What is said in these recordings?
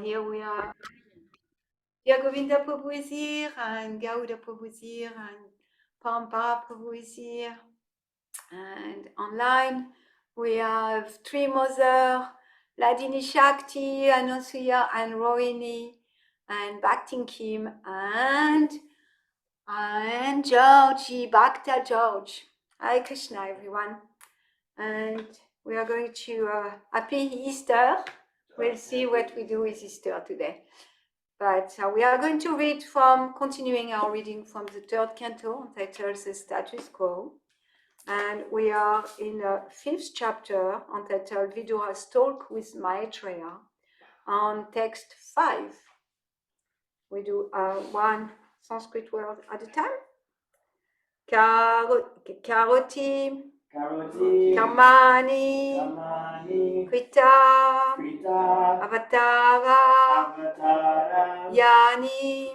here we are. Govinda Prabhu is here, and Gauda Prabhu is here, and Pampa Prabhu is here. And online we have three mothers, Ladini Shakti, Anasuya, and Rohini, and Bhaktin Kim, and Georgie, Bhakta George. Hi Krishna, everyone. And we are going to Happy Easter. We'll see what we do with Easter today. But we are going to read continuing our reading from the third canto, entitled The Status Quo. And we are in the fifth chapter, entitled Vidura's Talk with Maitreya, on text 5. We do one Sanskrit word at a time. Karoti. Kamani, Krita, Avatara, Yani,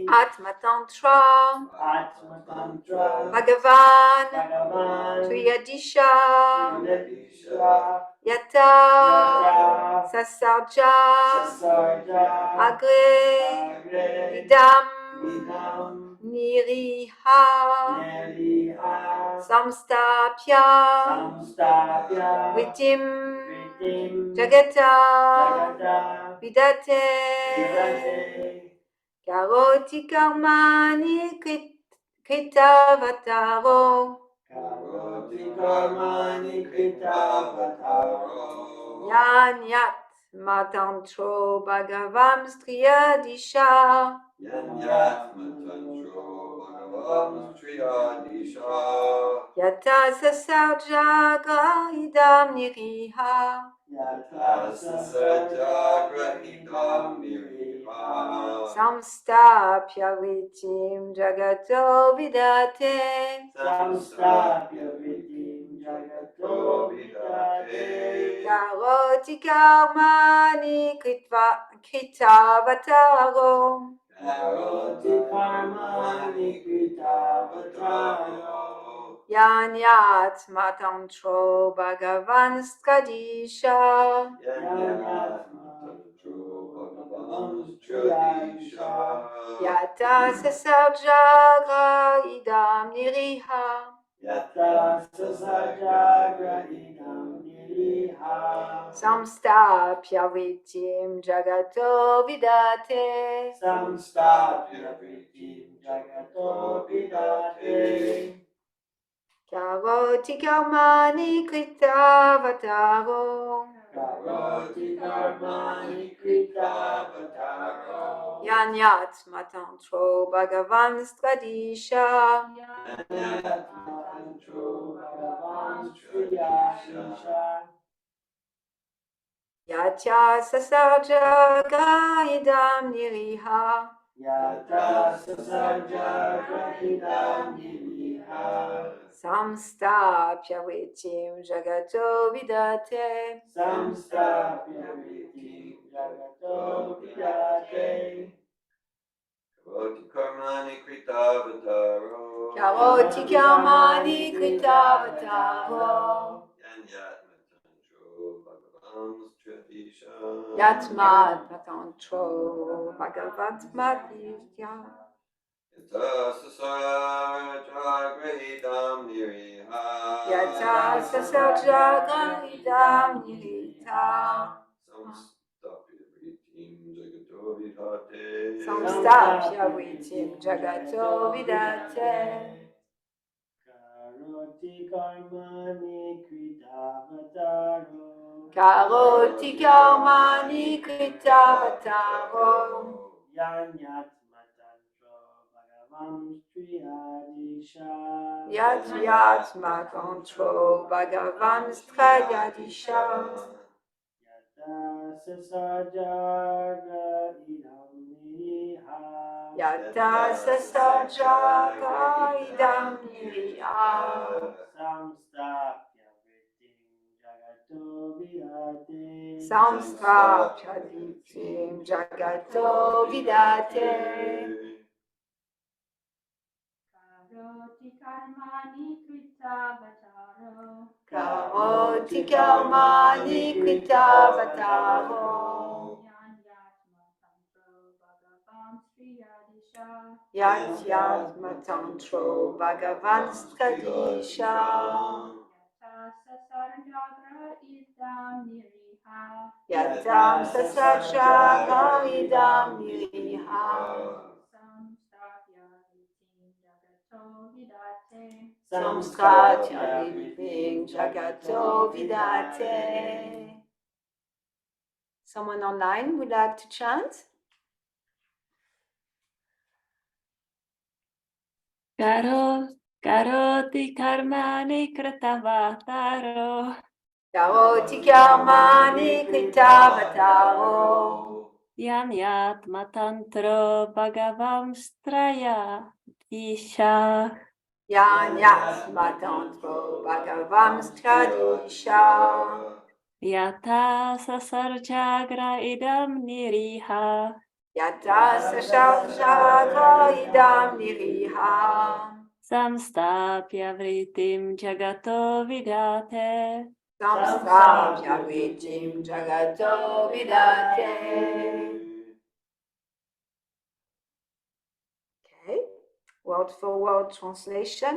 Atmatantra, Bhagavan, Triyadisha, Yata, Sasarja, Agre, Idam, Niriha, Samstapya, Vitim, Jagata, Vidate, Karoti Karmani Kritavataro, Yanyat Matantro Bhagavam Striyadisha, Yata Sasarjaga Idam Niriha, Samstapya Vitim Jagato Vidate, Karoti Karmani Kritavataro, Yanyat Matantro Bhagavan Skadisha, Yata Sasarjaga Idam Niriha, Samstapya Vitim Jagato Vidate, Karoti Karmani Kritavataro, Yanyat Matantro Bhagavan Skadisha, Yatya Sasarjaga Idam Niriha, Samstapya Vitim Jagato Vidate, Karoti Karmani Kritavataro, Yatmat Matantro Bhagavat Madhya, Yata Sasarjaga Idam Nirita, Samstapya Vitim Jagato Vidate, Karoti Karmani Kritavataro, Yat Matantro Bhagavan Stradadisha, Yata Sasarjaga Idam Niriha, Samstapya Vitim Jagato Vidate, Karoti Karmani Kritavataro, Yat Yat Matantro Bhagavan Stadisha. Yatam Sasacha Idam Niriha. Samstratya Viping Jagato Vidate. Someone online would like to chant? Karoti karmani kritavataro. Karoti karmani kritavataro. Yan yat matantro bhagavam straya disha. Yan yat matantro bhagavam stradisha. Yata sasarjagra idam niriha. Yata sasarjagra idam niriha. Samstapya vritim jagato vidate. Samstapya vritim jagato vidate. Okay, word for word translation.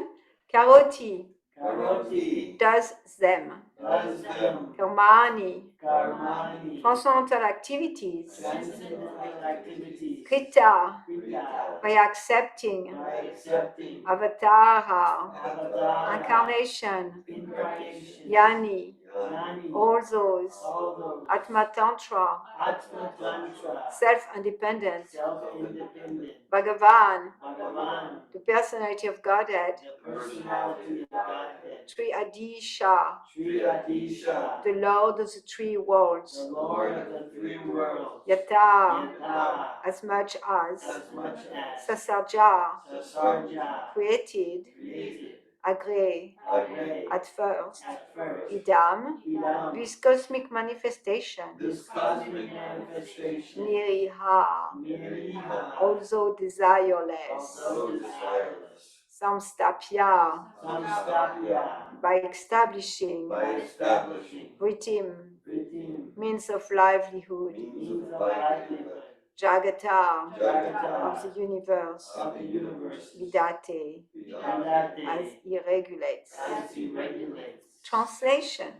Karoti. Karoti Does them. does them. Karmani. Karmani Transcendental activities. transcendental activities. Krita. Krita By accepting. by accepting. Avatara. Avatara Incarnation. incarnation. Yani. Yani All those. all those. Atma Tantra. Atma Tantra Self-independent. self-independent. Bhagavan. Bhagavan The personality of Godhead. the personality of Godhead. Sri Adisha. Sri Adisha The Lord of the three worlds. the Lord of the three worlds. Yata. Yata As much as. much as. Sasarja. Sasarja Created. created. Agree. Agree. At first. At first. Idam. Idam This cosmic manifestation. this cosmic manifestation. Niriha. Niriha Also desireless. although desireless. Samstapya. Samstapya By establishing. by establishing. Ritim. Ritim Means of livelihood. means of livelihood. Jagata. Jagata Of the universe. of the universe. Vidate. Vidate As he regulates. as he regulates. Translation.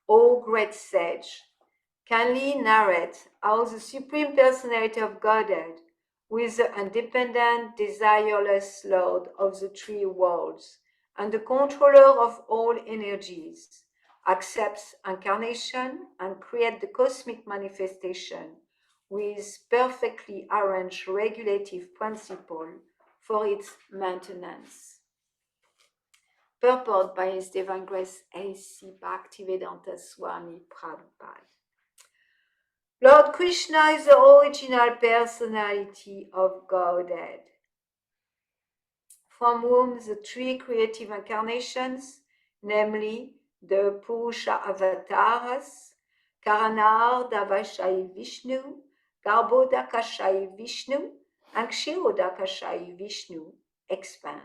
O great sage, kindly narrate how the Supreme Personality of Godhead, who is the independent, desireless Lord of the three worlds and the controller of all energies, accepts incarnation and creates the cosmic manifestation with perfectly arranged regulative principle for its maintenance. Purport by His Divine Grace A.C. Bhaktivedanta Swami Prabhupada. Lord Krishna is the original personality of Godhead, from whom the three creative incarnations, namely the Purusha avatars, Karanardavashai Vishnu, Garbhodakashai Vishnu, and Kshirodakashai Vishnu, expand.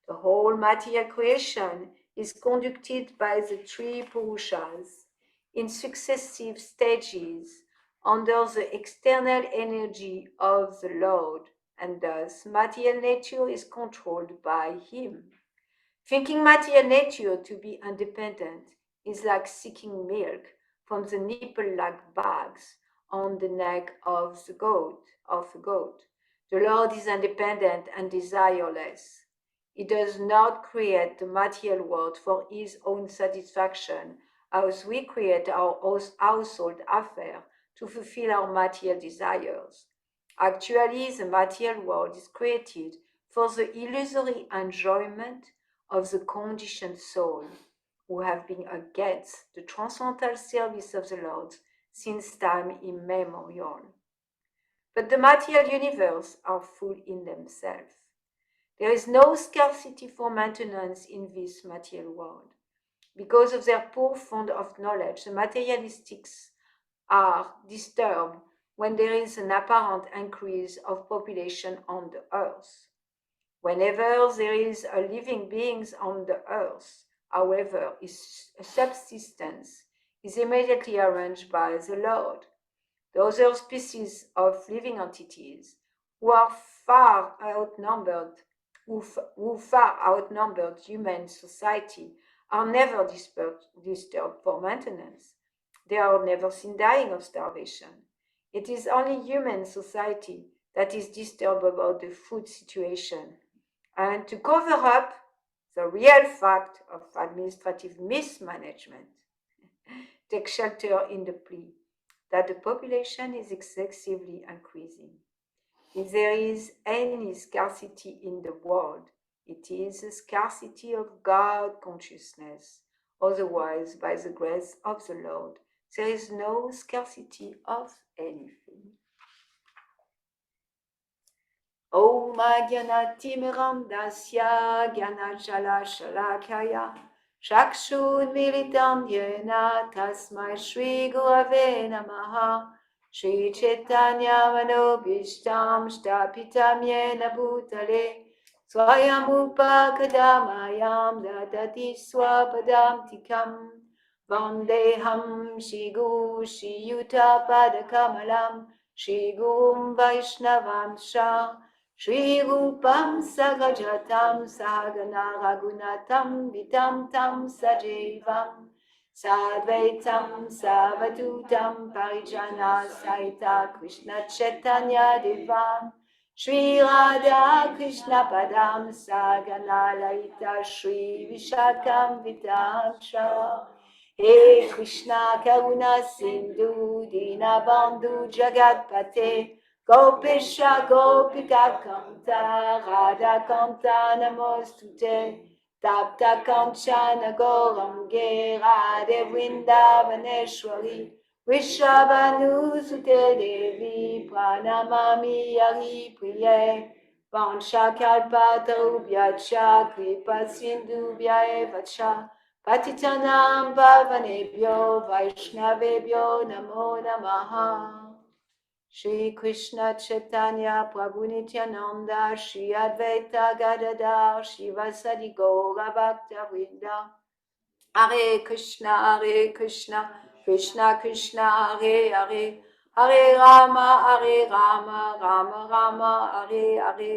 The whole material creation is conducted by the three Purushas in successive stages under the external energy of the Lord, and thus material nature is controlled by Him. Thinking material nature to be independent is like seeking milk from the nipple-like bags on the neck of the goat. The Lord is independent and desireless. He does not create the material world for his own satisfaction, as we create our household affair to fulfill our material desires. Actually, the material world is created for the illusory enjoyment of the conditioned soul, who have been against the transcendental service of the Lord since time immemorial. But the material universe are full in themselves. There is no scarcity for maintenance in this material world. Because of their poor fund of knowledge, the materialistics are disturbed when there is an apparent increase of population on the earth. Whenever there is a living being on the earth, however, his subsistence is immediately arranged by the Lord. The other species of living entities who are far outnumbered, who far outnumbered human society, are never disturbed for maintenance. They are never seen dying of starvation. It is only human society that is disturbed about the food situation. And to cover up the real fact of administrative mismanagement, take shelter in the plea that the population is excessively increasing. If there is any scarcity in the world, it is a scarcity of God consciousness. Otherwise, by the grace of the Lord, there is no scarcity of anything. Om Gyanatimirandasya Gyanajala Shalakaya Chakshun Militam Yena Tasmai Shri Gurave Namaha Shri Chaitanya Manobishtam Shtapitam Yena Bhutale Swayam Upakadamayam Dadati Swapadam Tikam Vandeham Shri Gu Shri Yuta Padakamalam Shri Gum Vaishnavam Shah Shri Rupam Sagajatam Sagana Ragunatam Vitam Tam Sajevam Sadvaitam Savadutam Parijana Saita Krishna Chaitanya Devam Shri Radha Krishna Padam Sagana Laita Shri Vishakam Vitam Shah He Krishna Karuna Sindhu Dinabandhu Jagatpate Gopesha Gopika Kanta Radha Kanta Namostute Tapta Kanchana Gorange Radhe Vrindavaneshwari Vishabhanu Sute Devi Pranamami Hari Priye Vanchakalpatarubhyacha Kripa Sindhubhya Vacha Patitanam Pavanebhyo Vaishnavebhyo Namo Namaha Shri Krishna Chaitanya Prabhu Nityananda Shri Advaita Gadadhar Shivasadi Gaura Bhakta Vrinda Hare Krishna Krishna Krishna Hare Hare Hare Rama Rama Rama Hare Hare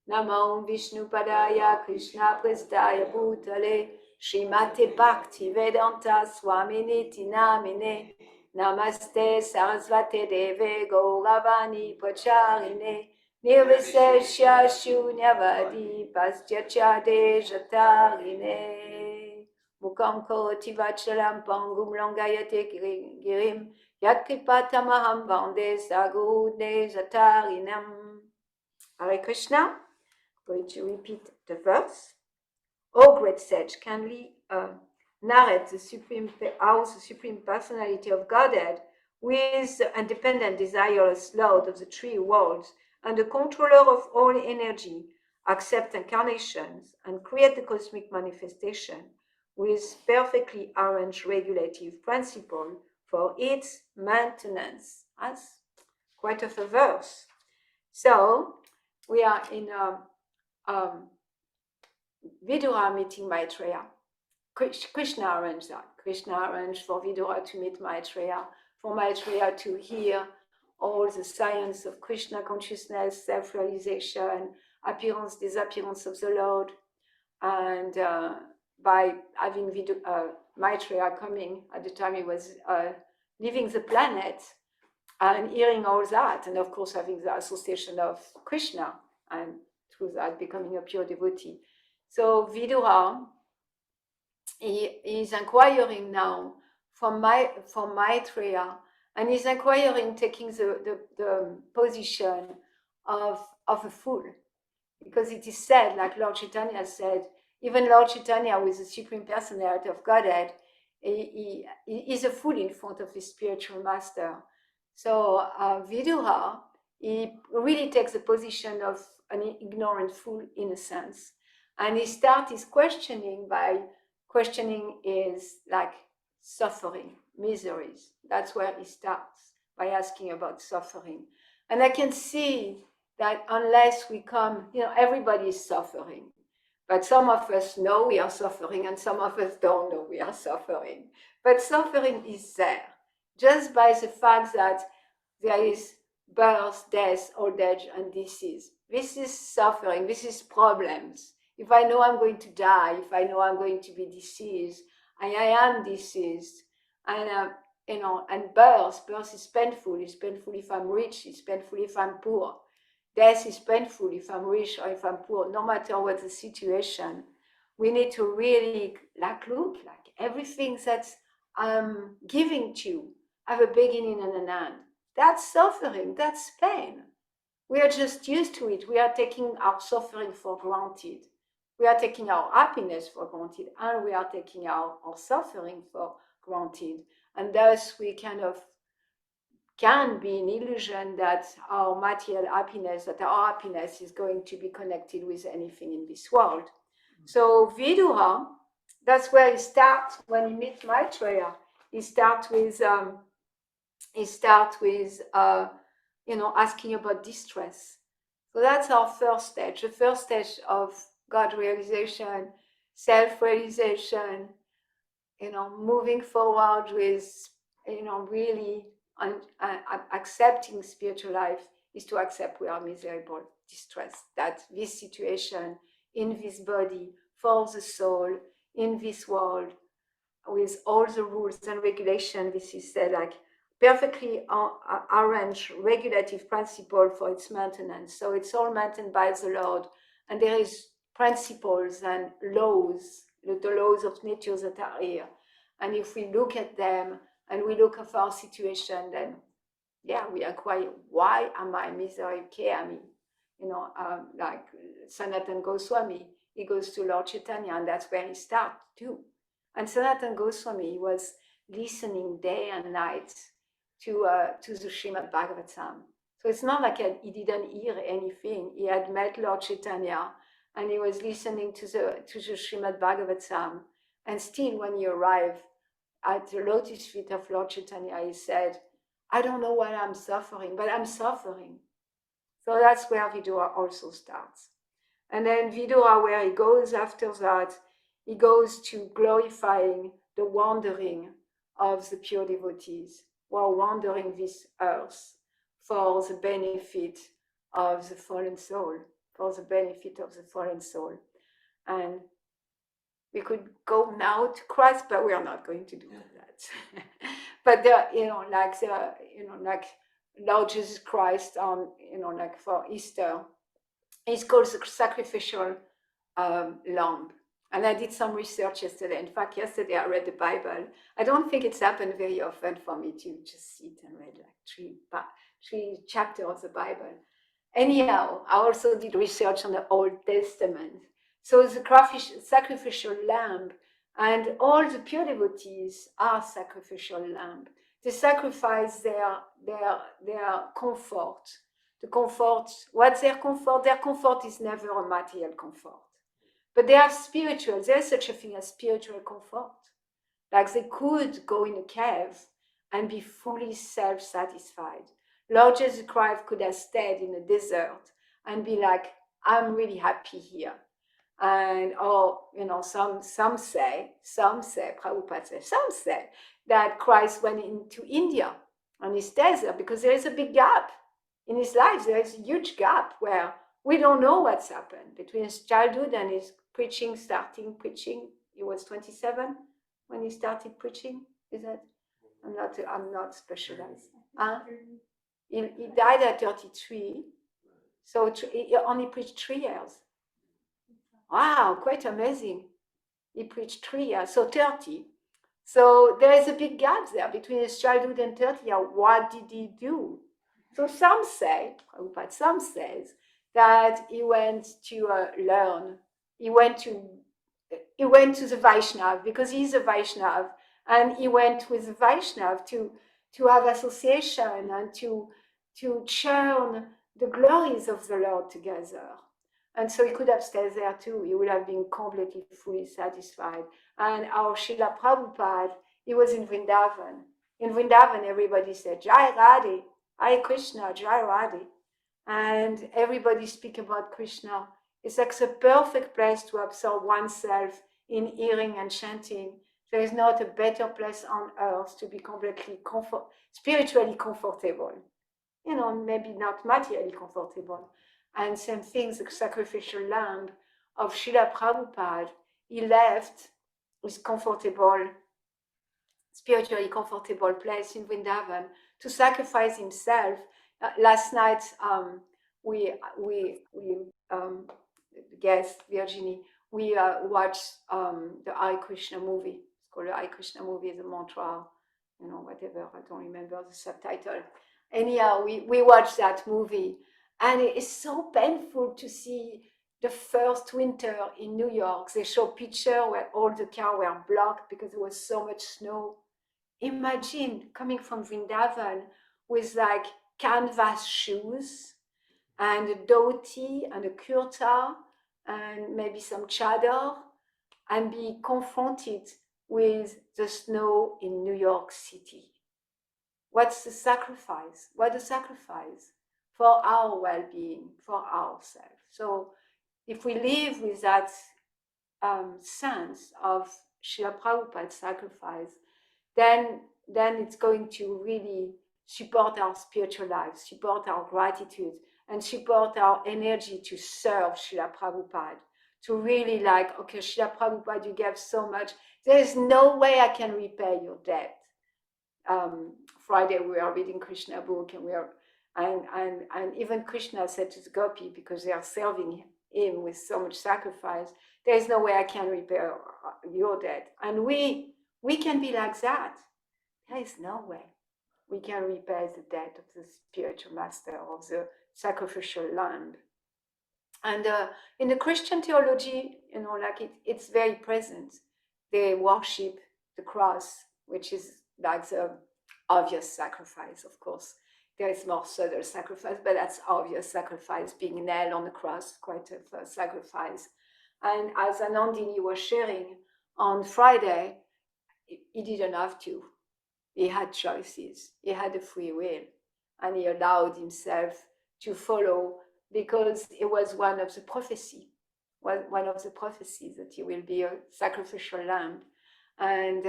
Namo Vishnu Padaya Krishna Prestaya Bhutale Srimate Bhakti Vedanta Swaminiti Namine Namaste Sarasvate Deve Gauravani Pracharine Nirvisesha Shunyavadi Pastyachade Jatarine Mukam Karoti Vachalam Pangum Langayate Girim Yatkipatamaham Bande Sagudne Jatarinam. Hare Krishna. I'm going to repeat the verse. O great sage, kindly narrate how the Supreme Personality of Godhead, who is the independent, desireless Lord of the three worlds and the controller of all energy, accept incarnations and create the cosmic manifestation with perfectly arranged regulative principle for its maintenance. That's quite of a verse. So we are in Vidura meeting Maitreya. Krishna arranged that. Krishna arranged for Vidura to meet Maitreya, for Maitreya to hear all the science of Krishna consciousness, self-realization, appearance, disappearance of the Lord. And by having Maitreya coming at the time he was leaving the planet and hearing all that, and of course having the association of Krishna, and through that becoming a pure devotee. So Vidura, he is inquiring now from Maitreya, and he's inquiring, taking the position of a fool. Because it is said, like Lord Chaitanya said, even Lord Chaitanya, with the Supreme Personality of Godhead, he is a fool in front of his spiritual master. So Vidura, he really takes the position of an ignorant fool in a sense. And he starts his questioning by questioning is like suffering, miseries. That's where he starts, by asking about suffering. And I can see that unless we come, everybody is suffering. But some of us know we are suffering and some of us don't know we are suffering. But suffering is there just by the fact that there is birth, death, old age, and disease. This is suffering, this is problems. If I know I'm going to die, if I know I'm going to be diseased, and I am diseased, and and birth is painful. It's painful if I'm rich, it's painful if I'm poor. Death is painful if I'm rich or if I'm poor, no matter what the situation. We need to really look like everything that I'm giving to you have a beginning and an end. That's suffering, that's pain. We are just used to it. We are taking our suffering for granted. We are taking our happiness for granted, and we are taking our suffering for granted. And thus we kind of can be an illusion that our material happiness, that our happiness is going to be connected with anything in this world. So Vidura, that's where he starts when he meets Maitreya. He starts with asking about distress. So that's our first stage. The first stage of God realization, self-realization, moving forward with, really accepting spiritual life is to accept we are miserable, distressed, that this situation in this body, for the soul, in this world, with all the rules and regulations, this is like perfectly arranged regulative principle for its maintenance. So it's all maintained by the Lord, and there is principles and laws, the laws of nature that are here. And if we look at them and we look at our situation, then we acquire, why am I misery? Like Sanatan Goswami, he goes to Lord Chaitanya, and that's where he starts too. And Sanatan Goswami was listening day and night to the Srimad Bhagavatam. So it's not like he didn't hear anything. He had met Lord Chaitanya, and he was listening to the Srimad Bhagavatam. And still, when he arrived at the lotus feet of Lord Chaitanya, he said, I don't know why I'm suffering, but I'm suffering. So that's where Vidura also starts. And then Vidura, where he goes after that, he goes to glorifying the wandering of the pure devotees who are wandering this earth for the benefit of the fallen soul, for the benefit of the fallen soul. And we could go now to Christ, but we are not going to do that. But like Lord Jesus Christ like for Easter, it's called the sacrificial lamb. And I did some research yesterday. In fact, yesterday I read the Bible. I don't think it's happened very often for me to just sit and read like three chapters of the Bible. Anyhow, I also did research on the Old Testament. So the sacrificial lamb, and all the pure devotees are sacrificial lamb. They sacrifice their comfort. The comfort, what's their comfort? Their comfort is never a material comfort. But they are spiritual. There's such a thing as spiritual comfort. Like they could go in a cave and be fully self-satisfied. Lord Jesus Christ could have stayed in a desert and be like, I'm really happy here. And some say, Prabhupada says, some say that Christ went into India and he stays there because there is a big gap in his life. There is a huge gap where we don't know what's happened between his childhood and his starting preaching. He was 27 when he started preaching. Is that? I'm not specialized. He died at 33, so he only preached 3 years. Wow, quite amazing. He preached 3 years, so 30. So there is a big gap there between his childhood and 30 years. What did he do? So some say, but some says that he went to learn. He went to the Vaishnav because he's a Vaishnav, and he went with the Vaishnav to have association and to churn the glories of the Lord together. And so he could have stayed there too. He would have been completely fully satisfied. And our Srila Prabhupada, he was in Vrindavan. In Vrindavan, everybody said, Jai Radhe, Hare Krishna, Jai Radhe. And everybody speak about Krishna. It's like the perfect place to absorb oneself in hearing and chanting. There is not a better place on earth to be completely spiritually comfortable. maybe not materially comfortable. And same thing, the sacrificial lamb of Srila Prabhupada, he left his comfortable, spiritually comfortable place in Vrindavan to sacrifice himself. Last night, we guest Virginie, we watched the Hare Krishna movie. It's called the Hare Krishna movie, the mantra, whatever. I don't remember the subtitle. Anyhow, we watched that movie, and it is so painful to see the first winter in New York. They show picture where all the cars were blocked because there was so much snow. Imagine coming from Vrindavan with like canvas shoes and a dhoti and a kurta and maybe some chador and be confronted with the snow in New York City. What's the sacrifice? What a sacrifice for our well-being, for ourselves. So if we live with that sense of Srila Prabhupada's sacrifice, then it's going to really support our spiritual life, support our gratitude, and support our energy to serve Srila Prabhupada. To really like, okay, Srila Prabhupada, you gave so much. There is no way I can repay your debt. Friday we are reading Krishna book, and even Krishna said to the gopi, because they are serving him with so much sacrifice, there is no way I can repay your debt. And we can be like that. There is no way we can repay the debt of the spiritual master, of the sacrificial lamb. And in the Christian theology, it's very present. They worship the cross, which is like the obvious sacrifice, of course. There is more subtle sacrifice, but that's obvious sacrifice, being nailed on the cross, quite a sacrifice. And as Anandini was sharing on Friday, he didn't have to. He had choices. He had a free will, and he allowed himself to follow because it was one of the prophecies that he will be a sacrificial lamb, and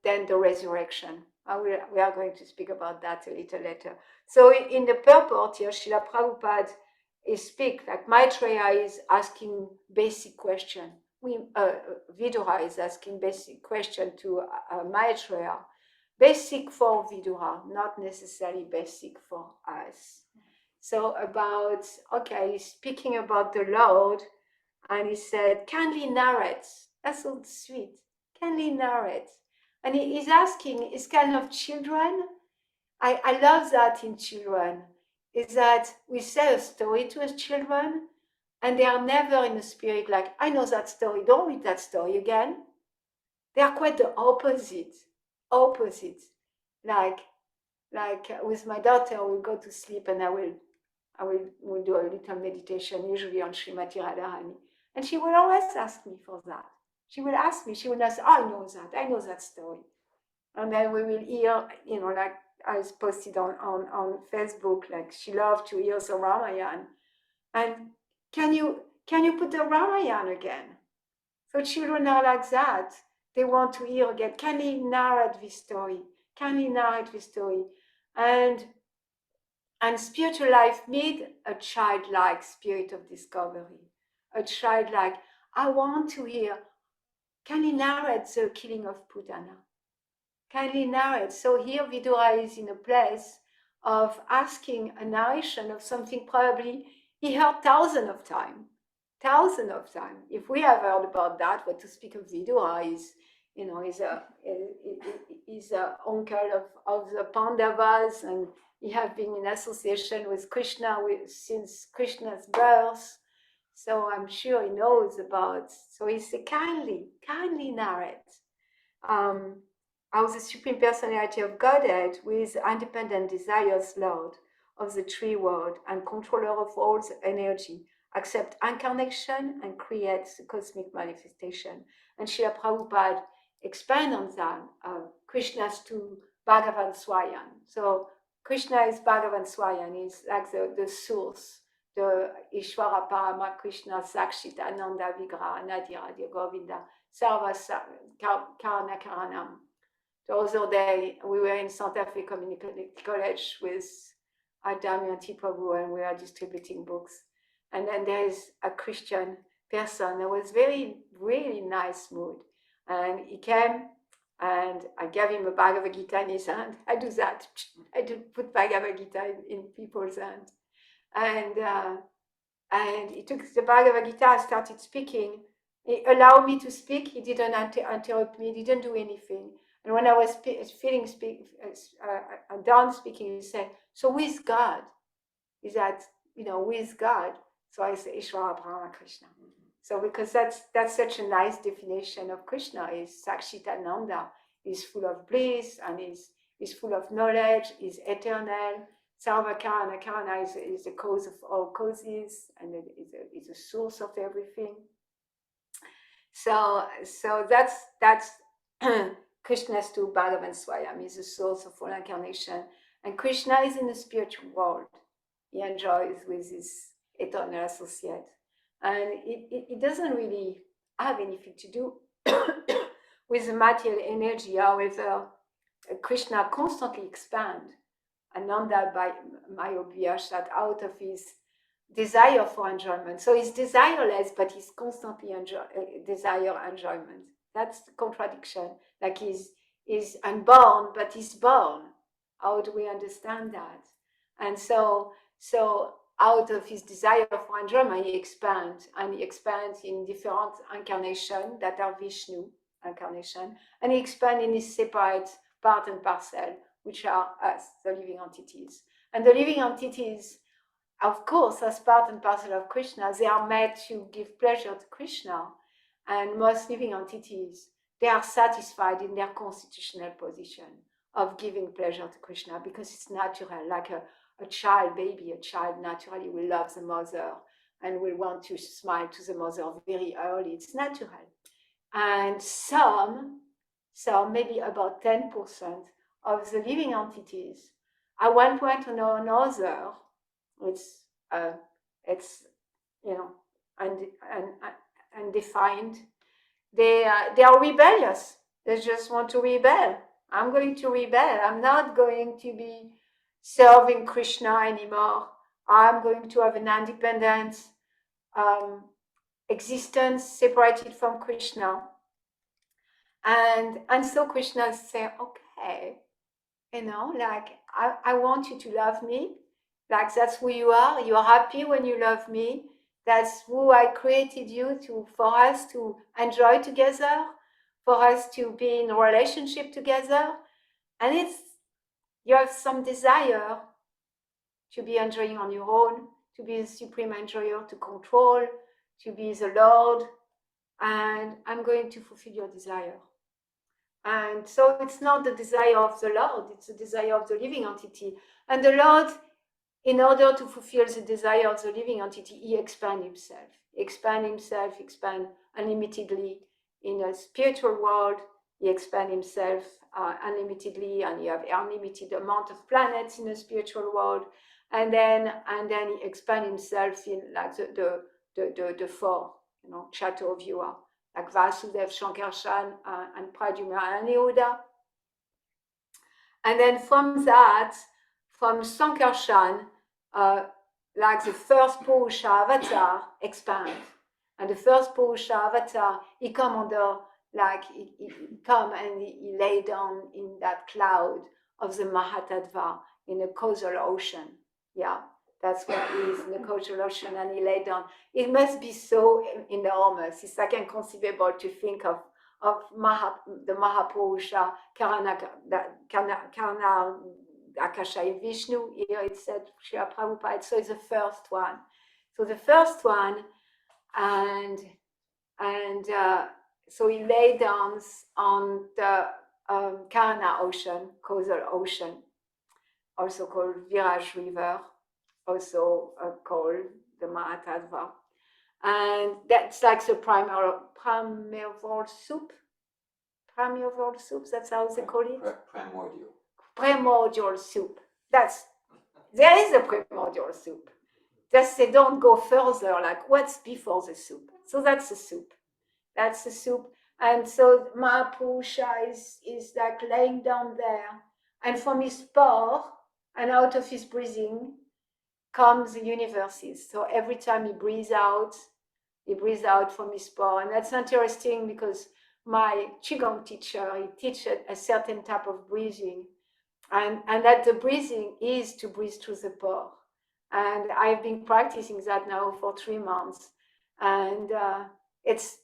then the resurrection. We are going to speak about that a little later. So in the purport here, Srila Prabhupada is speak like Maitreya is asking basic question. Vidura is asking basic question to Maitreya. Basic for Vidura, not necessarily basic for us. So he's speaking about the Lord, and he said, kindly narrate. That's so sweet. Kindly narrate. And he's asking, is kind of children. I love that in children, is that we say a story to us children, and they are never in the spirit like, I know that story, don't read that story again. They are quite the opposite. Like with my daughter, we'll go to sleep and we'll do a little meditation, usually on Srimati Radharani. And she will always ask me for that. She will ask me, I know that story. And then we will hear, like I posted on Facebook, like she loved to hear the Ramayana. And can you put the Ramayana again? So children are like that. They want to hear again. Can he narrate this story? And spiritual life need a childlike spirit of discovery. A childlike, I want to hear, can he narrate the killing of Putana? Kindly narrate. So here Vidura is in a place of asking a narration of something probably he heard thousands of times. If we have heard about that, what to speak of Vidura is a uncle of the Pandavas, and he have been in association with Krishna since Krishna's birth. So I'm sure he knows about. So he said, kindly narrate. How the Supreme Personality of Godhead, who is independent desires Lord of the three world and controller of all the energy, accept incarnation and creates the cosmic manifestation. And Srila Prabhupada expand on that, Krishna's to Bhagavan Swayan. So Krishna is Bhagavan Swayan, is like the source, the Ishvara Parama Krishna Sakshit Ananda Vigraha Nadiradi Govinda Sarva Karana Karanam. The other day, we were in Santa Fe Community College with Damian Tipabu, and we are distributing books. And then there is a Christian person that was really nice mood. And he came, and I gave him a Bhagavad Gita in his hand. I do that. I do put Bhagavad Gita in people's hands. And he took the Bhagavad Gita, started speaking. He allowed me to speak. He didn't interrupt me. He didn't do anything. And when I was done speaking, he said, "So who is God? Is that, who is God?" So I say, Ishvara Brahma Krishna. So because that's such a nice definition of Krishna, is Sakshitananda, is full of bliss and is full of knowledge, is eternal. Sarva Karana, Karana is the cause of all causes, and it is a source of everything. So that's Krishna's to Bhagavan Swayam, is the source of all incarnation. And Krishna is in the spiritual world. He enjoys with his eternal associate. And it doesn't really have anything to do with the material energy. However, Krishna constantly expands Ananda by Mayobhyashat out of his desire for enjoyment. So he's desireless, but he's constantly desire enjoyment. That's the contradiction. Like he's unborn, but he's born. How do we understand that? And so out of his desire for enjoyment, he expands, and he expands in different incarnations that are Vishnu incarnation, and he expands in his separate part and parcel, which are us, the living entities. And the living entities, of course, as part and parcel of Krishna, they are made to give pleasure to Krishna. And most living entities, they are satisfied in their constitutional position of giving pleasure to Krishna, because it's natural, like a child, baby, a child naturally will love the mother and will want to smile to the mother very early. It's natural. And some, maybe about 10% of the living entities, at one point or another, it's undefined. They are rebellious. They just want to rebel. I'm going to rebel. I'm not going to be serving Krishna anymore. I'm going to have an independent existence separated from Krishna. And so Krishna said, okay, like I want you to love me. Like that's who you are. You're happy when you love me. That's who I created you for us to enjoy together, for us to be in a relationship together. And you have some desire to be enjoying on your own, to be the supreme enjoyer, to control, to be the Lord, and I'm going to fulfill your desire. And so it's not the desire of the Lord, it's the desire of the living entity. And the Lord, in order to fulfill the desire of the living entity, he expands himself. Expand unlimitedly in a spiritual world. He expands himself unlimitedly, and you have unlimited amount of planets in the spiritual world. And then he expands himself in like the four, Chateau of Yua, like Vasudev, Shankarshan, and Pradyumna and Yehuda. And then from Sankarshan, like the first Purusha avatar expands. And the first Purusha avatar, he come under, like he come and he lay down in that cloud of the Mahatattva in the causal ocean. Yeah, that's what he is, in the causal ocean, and he lay down. It must be so enormous. It's like inconceivable to think of the Mahapurusha, Karana Akasha Vishnu. Here it said Srila Prabhupada. So it's the first one. So the first one, and so he lay down on the Karana ocean, causal ocean, also called Viraj River, also called the Mahatattva. And that's like the primeval soup. Primeval soup, that's how they call it? Primordial. Primordial soup. There is a primordial soup. Just they don't go further, like what's before the soup. So that's the soup. That's the soup. And so Mahapurusha is like laying down there, and from his pore and out of his breathing comes the universes. So every time he breathes out from his pore. And that's interesting because my Qigong teacher, he teaches a certain type of breathing, and that the breathing is to breathe through the pore. And I've been practicing that now for 3 months, and it's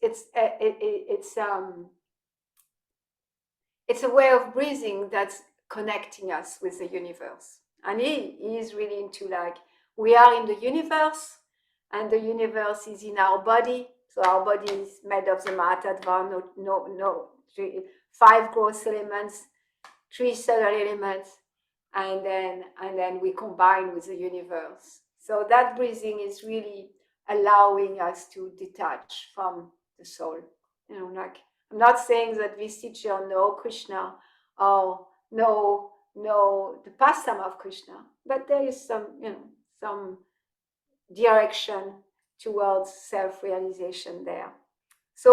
a way of breathing that's connecting us with the universe. And he is really into like, we are in the universe, and the universe is in our body. So our body is made of the Mahatattva, five gross elements, 3 subtle elements, and then we combine with the universe. So that breathing is really allowing us to detach from the soul. Like, I'm not saying that this teacher know Krishna or know the pastime of Krishna, but there is some direction towards self-realization there. So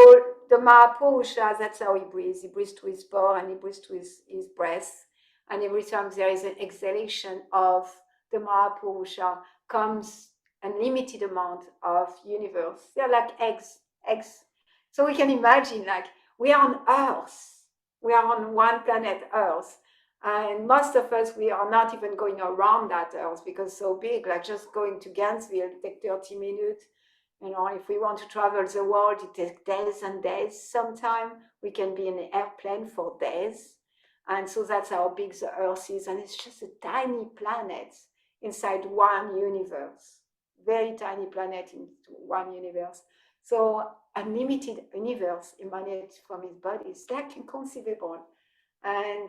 the Mahapurusha, that's how he breathes. He breathes to his pore and he breathes to his breath. And every time there is an exhalation of the Mahapurusha, comes an unlimited amount of universe. They're like eggs. So we can imagine, like, we are on Earth. We are on one planet, Earth. And most of us, we are not even going around that Earth because it's so big. Like just going to Gainesville take 30 minutes. If we want to travel the world, it takes days and days. Sometimes we can be in an airplane for days. And so that's how big the Earth is. And it's just a tiny planet inside one universe. Very tiny planet into one universe. So unlimited universe emanates from his body. It's like inconceivable. And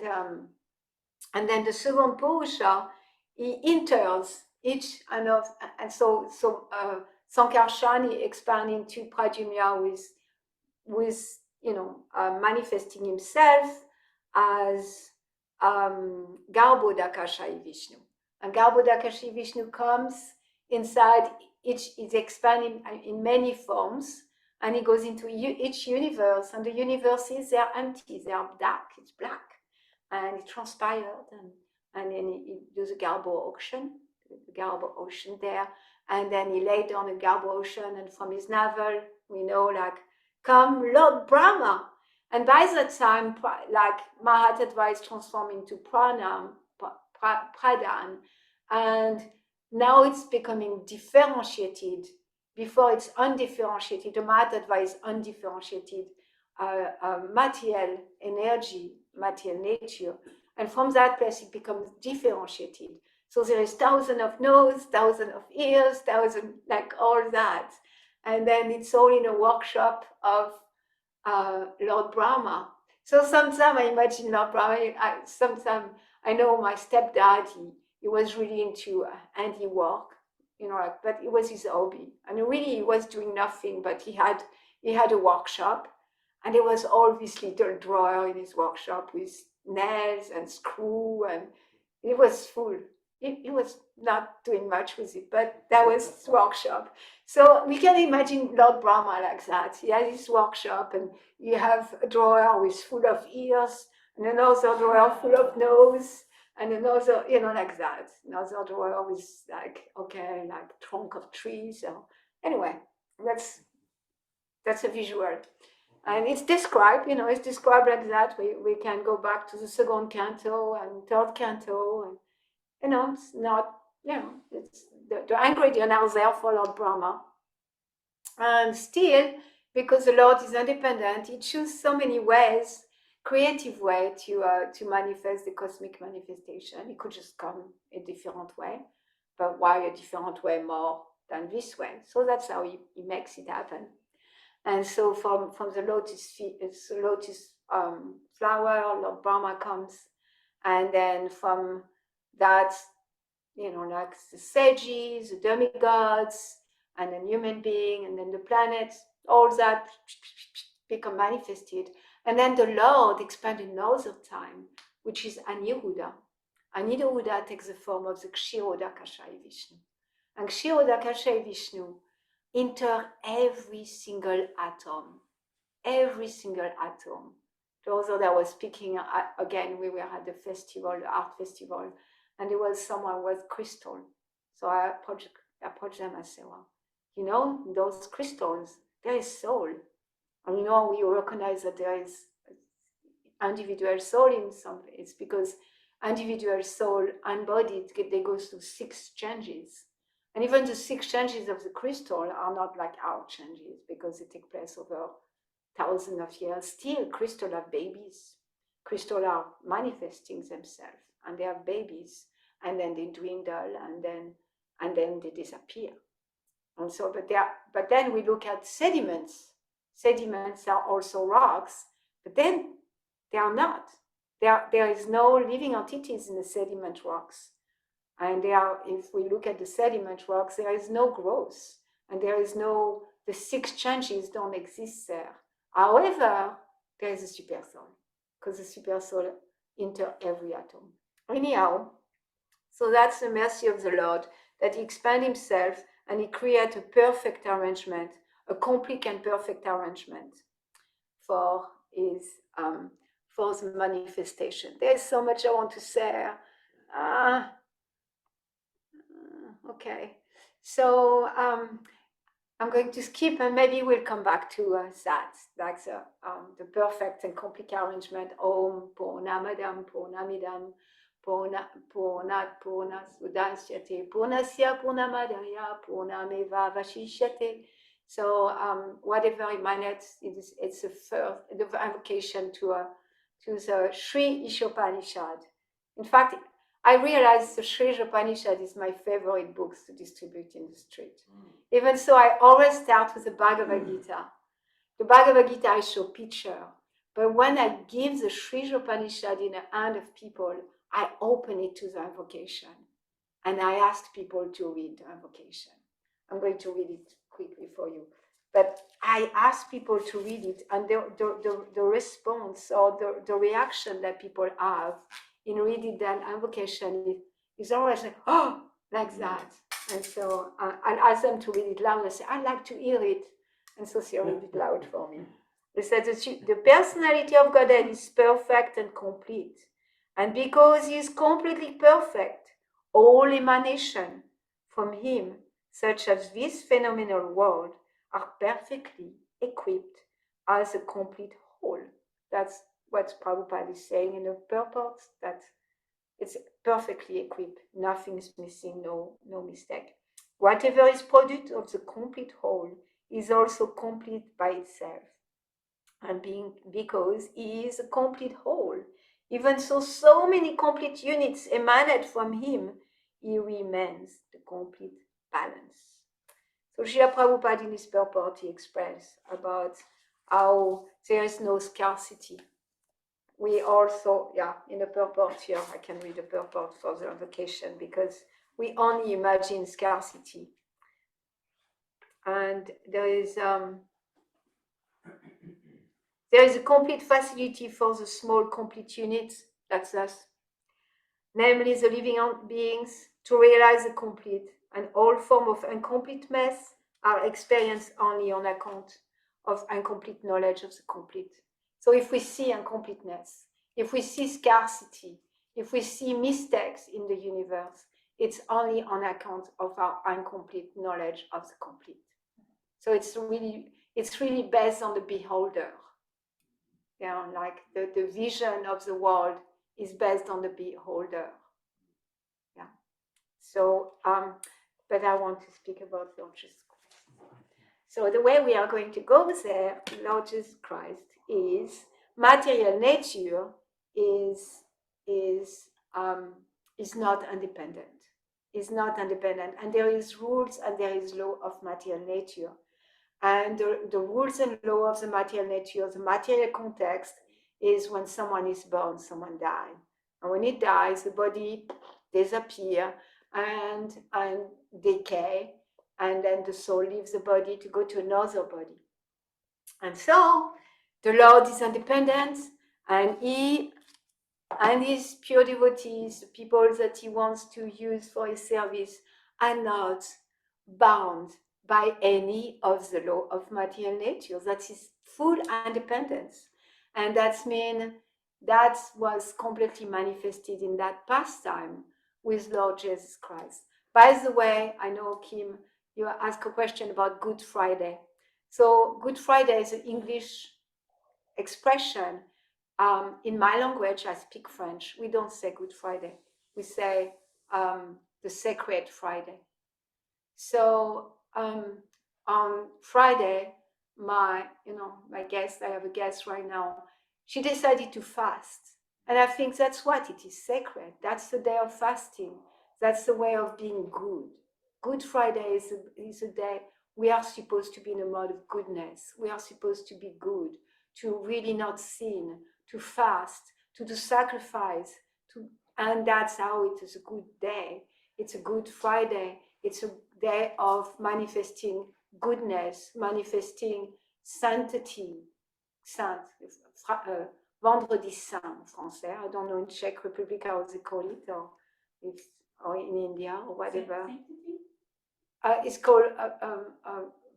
then the second Purusha, he enters each and so Sankarshan expanding to Pradyumna with manifesting himself as Garbhodakashayi Vishnu. And Garbhodakashayi Vishnu comes inside each, is expanding in many forms, and he goes into each universe, and the universes, they're empty, they are dark, it's black, and it transpired, and then he does a Garbo ocean there, and then he laid down a Garbo ocean, and from his navel, we know, like, come Lord Brahma. And by that time, like, Mahatattva is transformed into Pradhan, and now it's becoming differentiated. Before it's undifferentiated, the Mahatattva is undifferentiated material energy, material nature. And from that place, it becomes differentiated. So there is thousands of noses, thousands of ears, like all that. And then it's all in a workshop of Lord Brahma. So sometimes I imagine Lord Brahma, sometimes I know my stepdad, he was really into handiwork, but it was his hobby. And really he was doing nothing, but he had a workshop, and there was all this little drawer in his workshop with nails and screw, and it was full. He was not doing much with it, but that was his workshop. So we can imagine Lord Brahma like that. He has his workshop, and you have a drawer with full of ears, and another drawer full of nose, and another, like that. Another drawer with like trunk of trees. So anyway, that's a visual. And it's described, like that. We can go back to the second canto and third canto, and it's not, it's the ingredients are there for Lord Brahma. And still, because the Lord is independent, he chooses so many ways, creative way to manifest the cosmic manifestation. He could just come a different way, but why a different way more than this way? So that's how he makes it happen. And so from the lotus flower, Lord Brahma comes, and then from that, like the sages, the demigods, and then human being, and then the planets, all that become manifested. And then the Lord expanded another time, which is Aniruddha. Aniruddha takes the form of the Kshirodakashayi Vishnu. And Kshirodakashayi Vishnu enter every single atom, every single atom. The other day I was speaking again, we were at the festival, the art festival, and there was someone with crystal. So I approached them and said, well, you know, those crystals, there is soul. And you know, we recognize that there is individual soul in some, it's because individual soul and body, they go through 6 changes. And even the 6 changes of the crystal are not like our changes because they take place over thousands of years. Still, crystal have babies. Crystal are manifesting themselves and they have babies, and then they dwindle, and then they disappear. And so, but then we look at sediments. Sediments are also rocks, but then they are not. There is no living entities in the sediment rocks. And if we look at the sediment rocks, there is no growth, and there is no, the 6 changes don't exist there. However, there is a super soul, because the super soul enter every atom. Anyhow, so that's the mercy of the Lord, that he expands himself and he creates a perfect arrangement, a complete and perfect arrangement for his for the manifestation. There's so much I want to say. Okay, so I'm going to skip, and maybe we'll come back to that, like the perfect and complete arrangement. Om Purnamadam Purnamidam Purnat Purnasudasyate Purnasya Purnamadaya Purnameva Vashishyate. So whatever emanates, it's the invocation to the Sri Ishopanishad. In fact, I realized the Sri Ishopanishad is my favorite books to distribute in the street. Even so, I always start with the Bhagavad Gita. The Bhagavad Gita, I show picture. But when I give the Sri Ishopanishad in the hand of people, I open it to the invocation. And I ask people to read the invocation. I'm going to read it quickly for you. But I ask people to read it, and the response or the reaction that people have in reading that invocation is always like, oh, like that. And so I'll ask them to read it loud. I say, I'd like to hear it. And so they read it loud for me. They said the personality of Godhead is perfect and complete. And because he is completely perfect, all emanation from him, such as this phenomenal world, are perfectly equipped as a complete whole. That's what Prabhupada is saying in the purport, that it's perfectly equipped, nothing is missing, no mistake. Whatever is product of the complete whole is also complete by itself. And because he is a complete whole, even so many complete units emanate from him, he remains the complete balance. So Srila Prabhupada in his purport, he expressed about how there is no scarcity. We also, in the purport here, I can read the purport for the invocation, because we only imagine scarcity. And there is a complete facility for the small complete units, that's us, namely the living beings, to realize the complete, and all form of incompleteness are experienced only on account of incomplete knowledge of the complete. So if we see incompleteness, if we see scarcity, if we see mistakes in the universe, it's only on account of our incomplete knowledge of the complete. So it's really based on the beholder. Like the vision of the world is based on the beholder. Yeah. So, but I want to speak about Lord Jesus Christ. So the way we are going to go there, Lord Jesus Christ, is material nature is not independent. Is not independent, and there is rules and there is law of material nature. And the rules and law of the material nature, the material context, is when someone is born, someone dies. And when it dies, the body disappears and decay, and then the soul leaves the body to go to another body. And so the Lord is independent, and he and his pure devotees, the people that he wants to use for his service, are not bound by any of the law of material nature. That is full independence. And that's mean that was completely manifested in that pastime with Lord Jesus Christ. By the way, I know, Kim, you asked a question about Good Friday. So Good Friday is an English expression. In my language, I speak French. We don't say Good Friday. We say the Sacred Friday. So on Friday, my guest, I have a guest right now, she decided to fast. And I think that's what it is, sacred. That's the day of fasting. That's the way of being good. Good Friday is a day we are supposed to be in a mode of goodness. We are supposed to be good, to really not sin, to fast, to do sacrifice. And that's how it is a good day. It's a Good Friday. It's a day of manifesting goodness, manifesting sanctity, saint, Vendredi Saint en français. I don't know in Czech Republic how they call it, or in India or whatever. It's called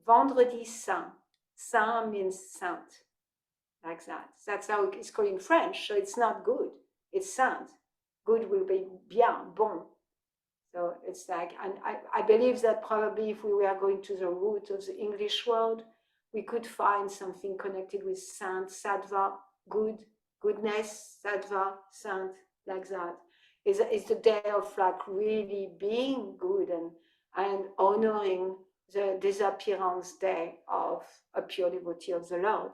Vendredi Saint. Saint means saint, like that. That's how it's called in French. So it's not good. It's saint. Good will be bien, bon. So it's like, and I believe that probably if we were going to the root of the English word, we could find something connected with saint, sattva, good, goodness, sattva, saint, like that. It's the day of like really being good and honoring the disappearance day of a pure devotee of the Lord.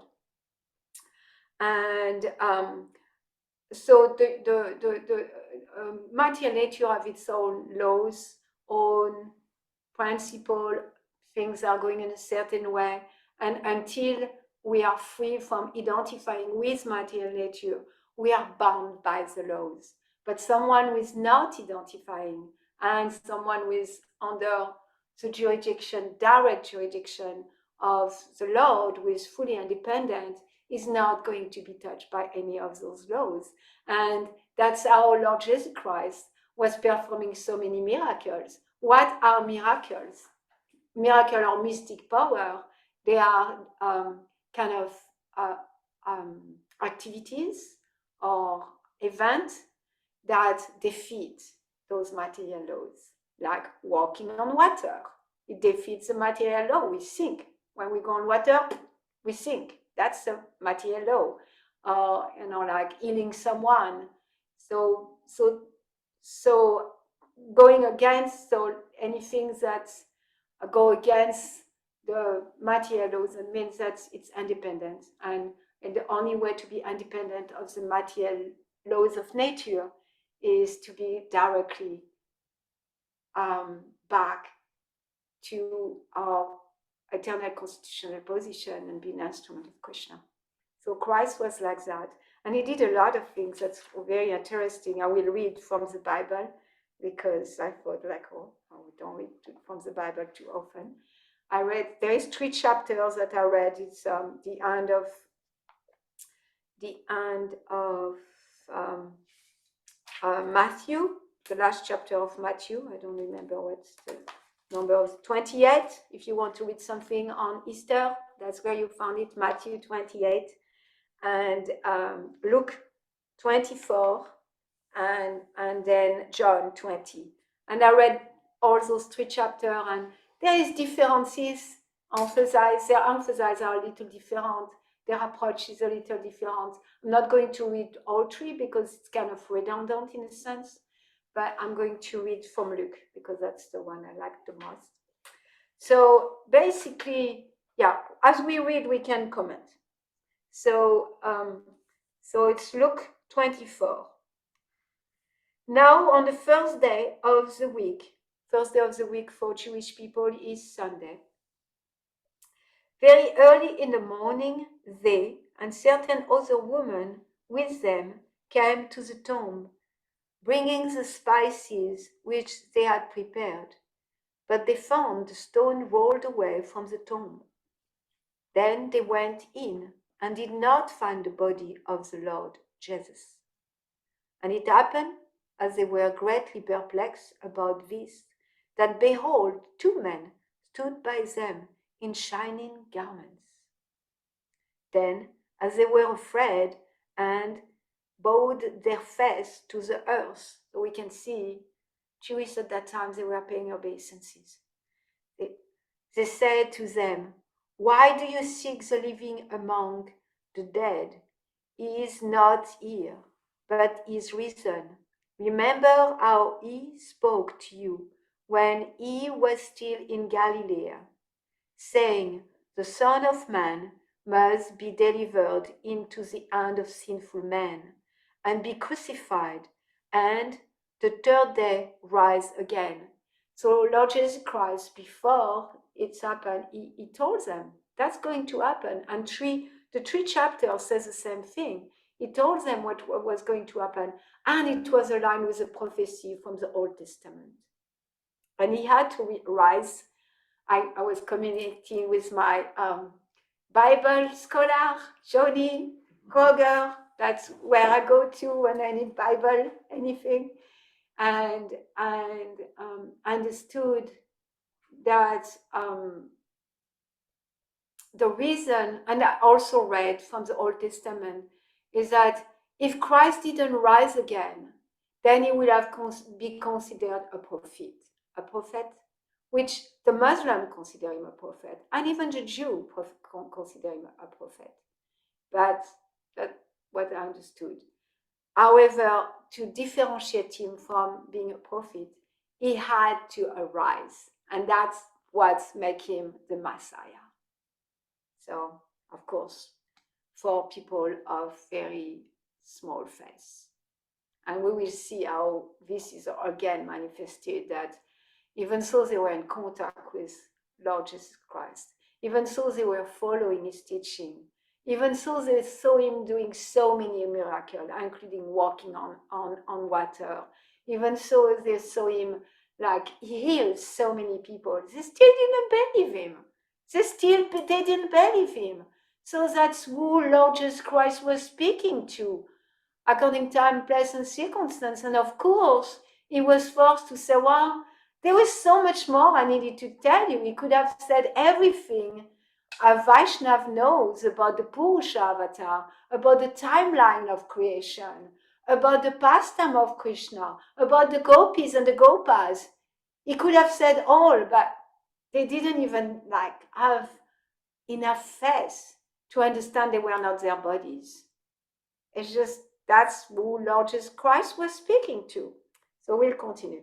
And so the material nature have its own laws, own principle. Things are going in a certain way, and until we are free from identifying with material nature, we are bound by the laws. But someone who is not identifying and someone who is under the jurisdiction, direct jurisdiction of the Lord, who is fully independent, is not going to be touched by any of those laws. And that's how Lord Jesus Christ was performing so many miracles. What are miracles? Miracle or mystic power, they are kind of activities or events that defeat those material laws, like walking on water. It defeats the material law. We sink. When we go on water, we sink. That's a material law. Like healing someone. So going against anything that go against the material laws, it means that it's independent. And the only way to be independent of the material laws of nature is to be directly back to our eternal constitutional position and be an instrument of Krishna. So Christ was like that. And he did a lot of things that's very interesting. I will read from the Bible because I thought I don't read from the Bible too often. There is 3 chapters that I read. It's the end of Matthew, the last chapter of Matthew. I don't remember what's the number of 28. If you want to read something on Easter, that's where you found it, Matthew 28. And Luke 24, and then John 20. And I read all those 3 chapters, and there is differences. Their emphasis are a little different. Their approach is a little different. I'm not going to read all 3 because it's kind of redundant in a sense, but I'm going to read from Luke because that's the one I like the most. So basically, yeah, as we read, we can comment. So it's Luke 24. Now on the first day of the week for Jewish people is Sunday. Very early in the morning, they and certain other women with them came to the tomb, bringing the spices which they had prepared. But they found the stone rolled away from the tomb. Then they went in and did not find the body of the Lord Jesus. And it happened, as they were greatly perplexed about this, that behold, 2 men stood by them in shining garments. Then, as they were afraid and bowed their face to the earth, so we can see Jewish at that time, they were paying obeisances. They said to them, "Why do you seek the living among the dead? He is not here, but is risen. Remember how he spoke to you when he was still in Galilee, saying, 'The Son of Man must be delivered into the hand of sinful men, and be crucified, and the third day rise again.'" So Lord Jesus Christ, before it's happened, he told them that's going to happen. And the 3 chapters says the same thing. He told them what was going to happen, and it was aligned with a prophecy from the Old Testament. And he had to rise. I was communicating with my Bible scholar, Johnny Kroger. That's where I go to when I need Bible, anything. And understood that the reason, and I also read from the Old Testament, is that if Christ didn't rise again, then he would have be considered a prophet, which the Muslim consider him a prophet, and even the Jew consider him a prophet. But that's what I understood. However, to differentiate him from being a prophet, he had to arise, and that's what makes him the Messiah. So, of course, for people of very small faith. And we will see how this is again manifested, that even so they were in contact with Lord Jesus Christ, even so they were following his teaching, even so they saw him doing so many miracles, including walking on water, even so they saw him like he healed so many people, they still didn't believe him. They didn't believe him. So that's who Lord Jesus Christ was speaking to, according to time, place, and circumstance. And of course, he was forced to say, well, there was so much more I needed to tell you. He could have said everything a Vaishnav knows about the Purusha avatar, about the timeline of creation, about the pastime of Krishna, about the gopis and the gopas. He could have said all, but they didn't even have enough faith to understand they were not their bodies. It's just that's who Lord Jesus Christ was speaking to. So we'll continue.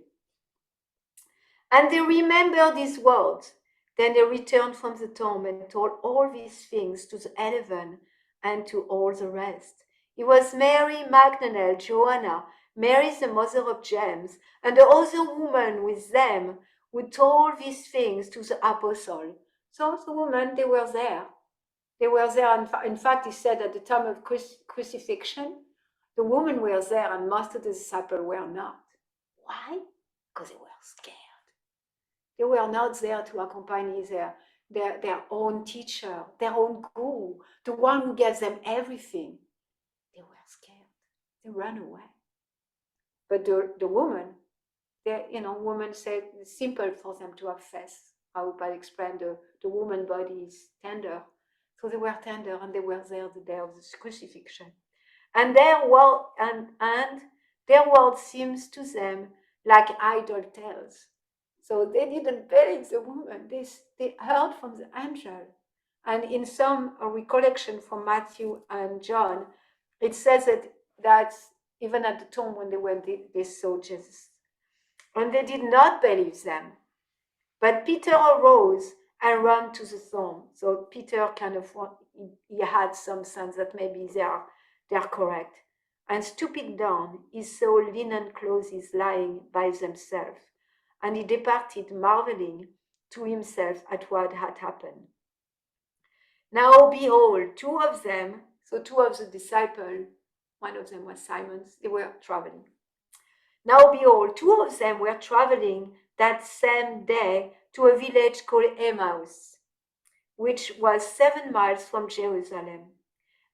And they remembered these words. Then they returned from the tomb and told all these things to the 11 and to all the rest. It was Mary Magdalene, Joanna, Mary the mother of James, and the other woman with them who told these things to the apostle. So the women, they were there. They were there. In fact, he said at the time of crucifixion, the women were there and most of the disciples were not. Why? Because they were scared. They were not there to accompany their own teacher, their own guru, the one who gave them everything. They were scared. They ran away. But the woman, women said it's simple for them to have faith. I hope I explained the woman body is tender. So they were tender and they were there the day of the crucifixion. And their word seems to them like idle tales. So they didn't believe the woman. They heard from the angel. And in some recollection from Matthew and John, it says that even at the tomb when they went, they saw Jesus. And they did not believe them. But Peter arose and ran to the tomb. So Peter he had some sense that maybe they're correct. And stooping down, he saw linen clothes lying by themselves. And he departed, marveling to himself at what had happened. Now behold, two of the disciples, one of them was Simon, they were traveling. Now behold, two of them were traveling that same day to a village called Emmaus, which was 7 miles from Jerusalem.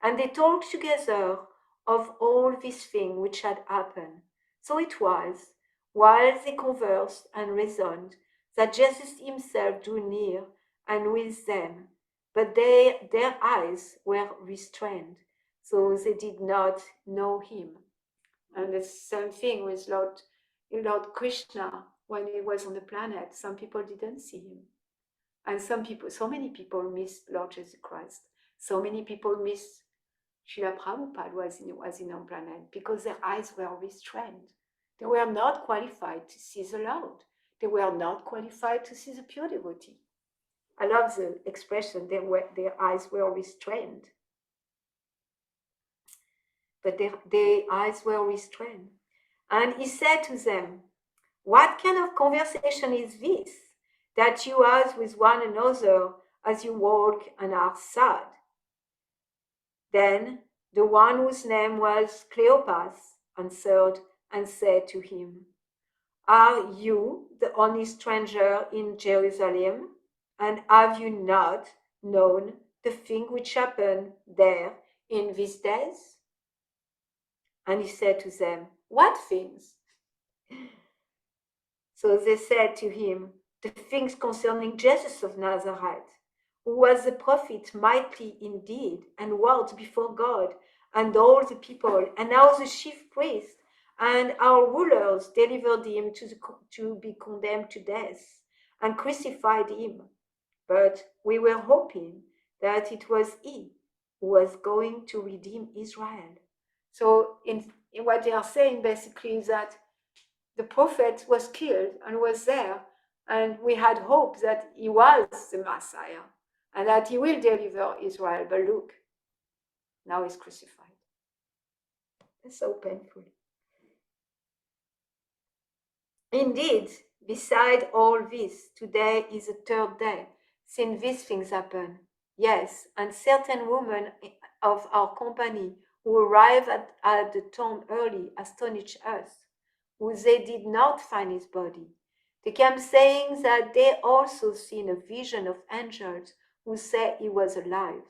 And they talked together of all these things which had happened. So it was, while they conversed and reasoned, that Jesus himself drew near and with them, but their eyes were restrained, so they did not know him. And the same thing with Lord Krishna when he was on the planet. Some people didn't see him. And so many people missed Lord Jesus Christ. So many people missed Srila Prabhupada was in our planet because their eyes were restrained. They were not qualified to see the Lord. They were not qualified to see the pure devotee. I love the expression, their eyes were restrained. But their eyes were restrained. And he said to them, "What kind of conversation is this that you have with one another as you walk and are sad?" Then the one whose name was Cleopas answered and said to him, "Are you the only stranger in Jerusalem? And have you not known the thing which happened there in these days?" And he said to them, "What things?" So they said to him, "The things concerning Jesus of Nazareth, who was a prophet mighty in deed and word before God and all the people, and how the chief priests and our rulers delivered him to be condemned to death and crucified him. But we were hoping that it was he who was going to redeem Israel." So in what they are saying basically is that the prophet was killed and was there, and we had hope that he was the Messiah and that he will deliver Israel. But look, now he's crucified. It's so painful. Indeed, beside all this, today is the third day since these things happened. Yes, and certain women of our company who arrived at the tomb early astonished us, who they did not find his body. They came saying that they also seen a vision of angels who said he was alive.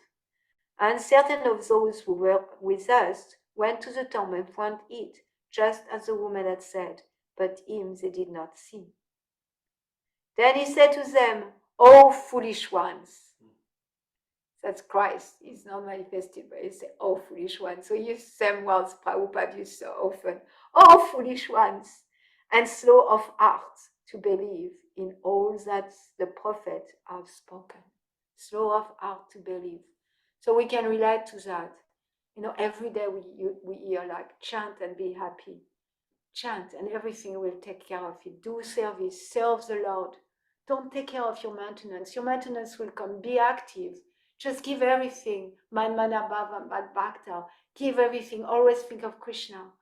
And certain of those who were with us went to the tomb and found it, just as the woman had said, but him they did not see. Then he said to them, "O foolish ones." That's Christ. He's not manifested, but he said, "Oh, foolish ones." So he used the same words Prabhupada used so often. "Oh, foolish ones, and slow of heart to believe in all that the prophet have spoken." Slow of heart to believe. So we can relate to that. Every day we hear like, chant and be happy. Chant and everything will take care of it. Do service, serve the Lord. Don't take care of your maintenance. Your maintenance will come. Be active. Just give everything. Man, mana, bhava, mad bhakta. Give everything. Always think of Krishna.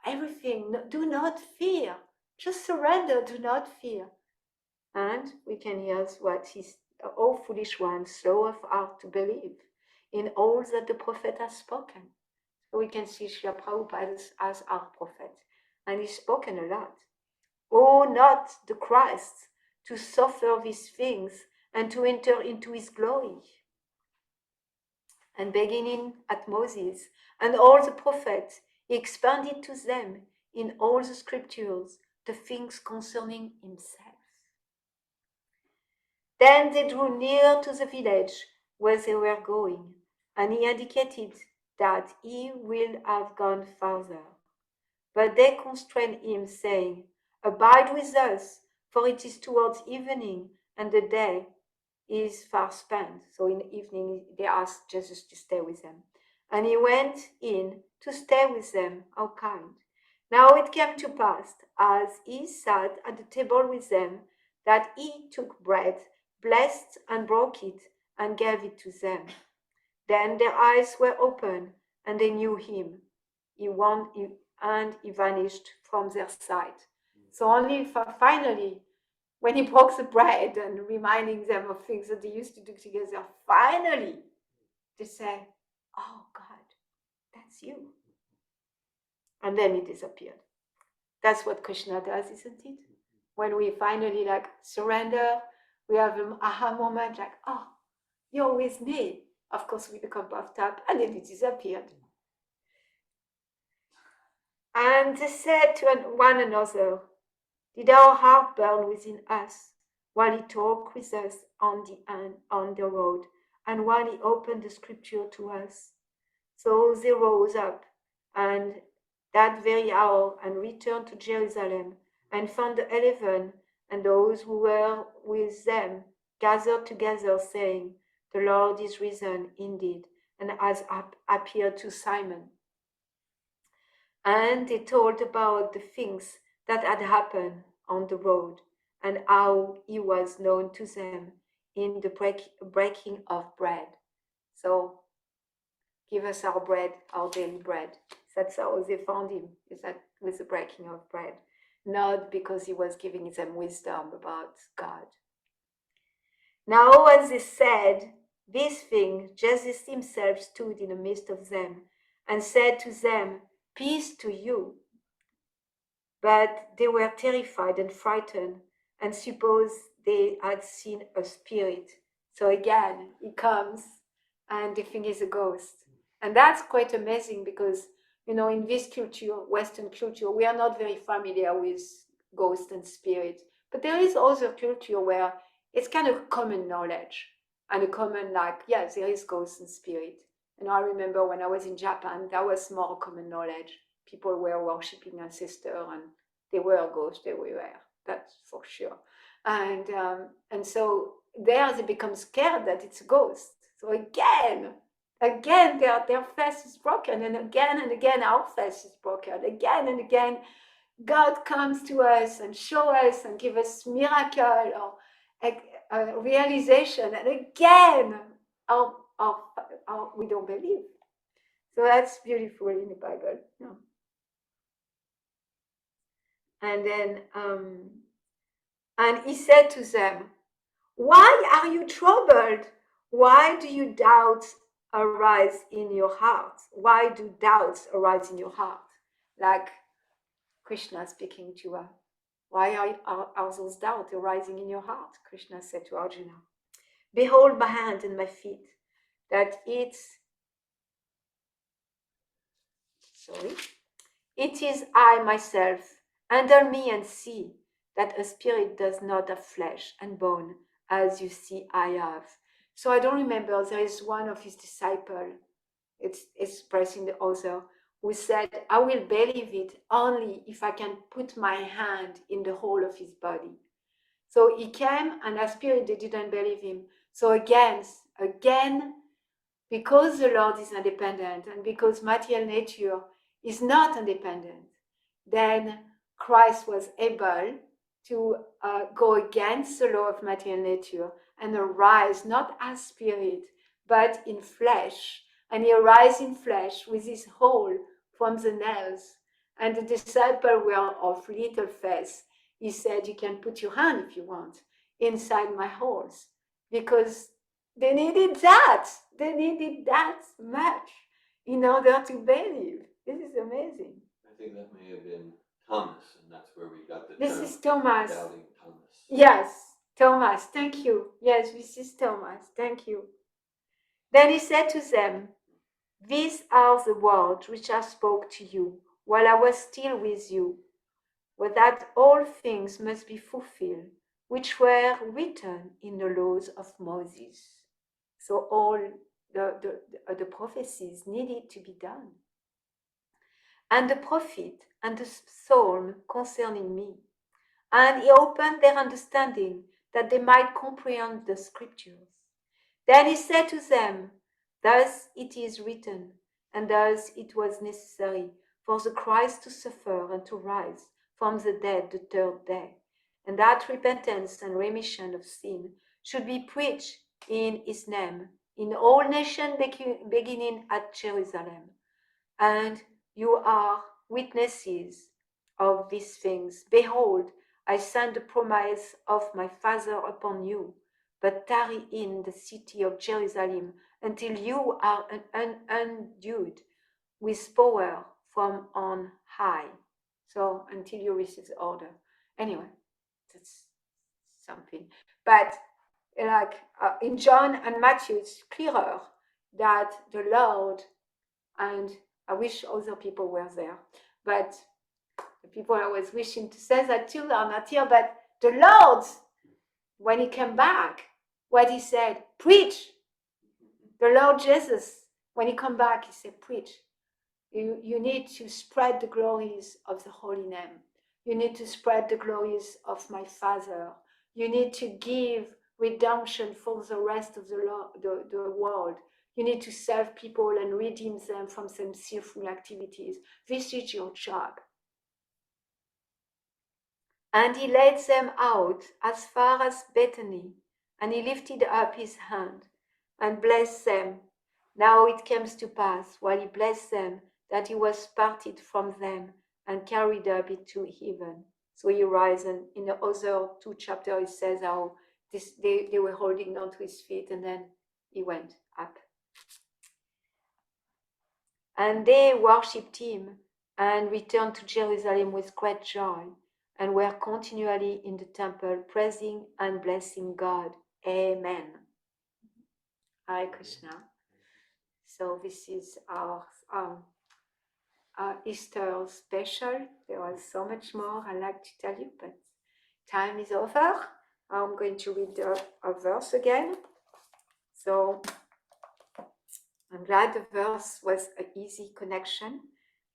Everything. Do not fear. Just surrender. Do not fear. And we can hear what he's, "O foolish one, slow of heart to believe in all that the prophet has spoken." So we can see Srila Prabhupada as our prophet. And he's spoken a lot. "Oh, not the Christ to suffer these things and to enter into his glory." And beginning at Moses and all the prophets, he expounded to them in all the scriptures the things concerning himself. Then they drew near to the village where they were going, and he indicated that he will have gone farther. But they constrained him, saying, "Abide with us, for it is towards evening, and the day is far spent." So in the evening, they asked Jesus to stay with them. And he went in to stay with them. How kind. Now it came to pass, as he sat at the table with them, that he took bread, blessed and broke it, and gave it to them. Then their eyes were opened, and they knew him. And he vanished from their sight. So only finally, when he broke the bread and reminding them of things that they used to do together, finally they say, "Oh God, that's you." And then he disappeared. That's what Krishna does, isn't it? When we finally surrender, we have an aha moment like, "Oh, you're with me." Of course, with a cup of tap, and then it disappeared. And they said to one another, "Did our heart burn within us while he talked with us on the road, and while he opened the scripture to us. So they rose up, and that very hour, and returned to Jerusalem, and found the 11 and those who were with them gathered together, saying, "The Lord is risen indeed, and has appeared to Simon." And they told about the things that had happened on the road, and how he was known to them in the breaking of bread. So, give us our bread, our daily bread. That's how they found him, is that with the breaking of bread, not because he was giving them wisdom about God. Now, as they said this thing, Jesus himself stood in the midst of them and said to them, "Peace to you." But they were terrified and frightened and supposed they had seen a spirit. So again, he comes and they think he's a ghost. And that's quite amazing because, in this culture, Western culture, we are not very familiar with ghosts and spirits. But there is also culture where it's kind of common knowledge and a common, yes, there is ghosts and spirit. I remember when I was in Japan, that was more common knowledge. People were worshipping ancestors and they were ghosts everywhere, that's for sure. And so there they become scared that it's a ghost. So again, their faith is broken, and again our faith is broken. Again and again, God comes to us and show us and give us miracle or a realization, and again we don't believe. So that's beautiful in the Bible. Yeah. And then, and he said to them, "Why are you troubled? Why do you doubts arise in your heart? Why do doubts arise in your heart?" Like Krishna speaking to her. Why are those doubts arising in your heart? Krishna said to Arjuna. "Behold my hand and my feet, that it is I myself. Under me and see that a spirit does not have flesh and bone, as you see I have." So I don't remember, there is one of his disciples, it's expressing the author, who said, "I will believe it only if I can put my hand in the whole of his body." So he came, and a spirit, they didn't believe him. So again, because the Lord is independent and because material nature is not independent, then Christ was able to go against the law of material nature and arise not as spirit, but in flesh. And he arose in flesh with his hole from the nails. And the disciples were of little faith. He said, "You can put your hand, if you want, inside my holes," because they needed that. They needed that much in order to believe. This is amazing. I think that may have been Thomas, and that's where we got the This term is Thomas. doubting Thomas. Yes, Thomas, thank you. Yes, this is Thomas, thank you. Then he said to them, "These are the words which I spoke to you while I was still with you, but that all things must be fulfilled, which were written in the laws of Moses." So all the prophecies needed to be done. "And the prophet and the psalm concerning me." And he opened their understanding that they might comprehend the scriptures. Then he said to them, "Thus it is written, and thus it was necessary for the Christ to suffer and to rise from the dead the third day, and that repentance and remission of sin should be preached in his name in all nations, beginning at Jerusalem. And you are witnesses of these things. Behold, I send the promise of my Father upon you, but tarry in the city of Jerusalem until you are endued with power from on high. So until you receive the order. Anyway, that's something. But in John and Matthew, it's clearer that the Lord, and I wish other people were there, but the people I was wishing to say that too are not here, but the Lord when he came back, what he said, preach. The Lord Jesus, when he come back, he said, preach. You need to spread the glories of the holy name. You need to spread the glories of my Father. You need to give redemption for the rest of the world. You need to serve people and redeem them from some sinful activities. This is your job. And he led them out as far as Bethany, and he lifted up his hand and blessed them. Now it came to pass, while he blessed them, that he was parted from them and carried up into heaven. So he rose, and in the other 2 chapters it says how they were holding on to his feet, and then he went up. And they worshipped him and returned to Jerusalem with great joy, and were continually in the temple praising and blessing God. Amen. Hare Krishna. So this is our Easter special. There was so much more I'd like to tell you, but time is over. I'm going to read a verse again. So I'm glad the verse was an easy connection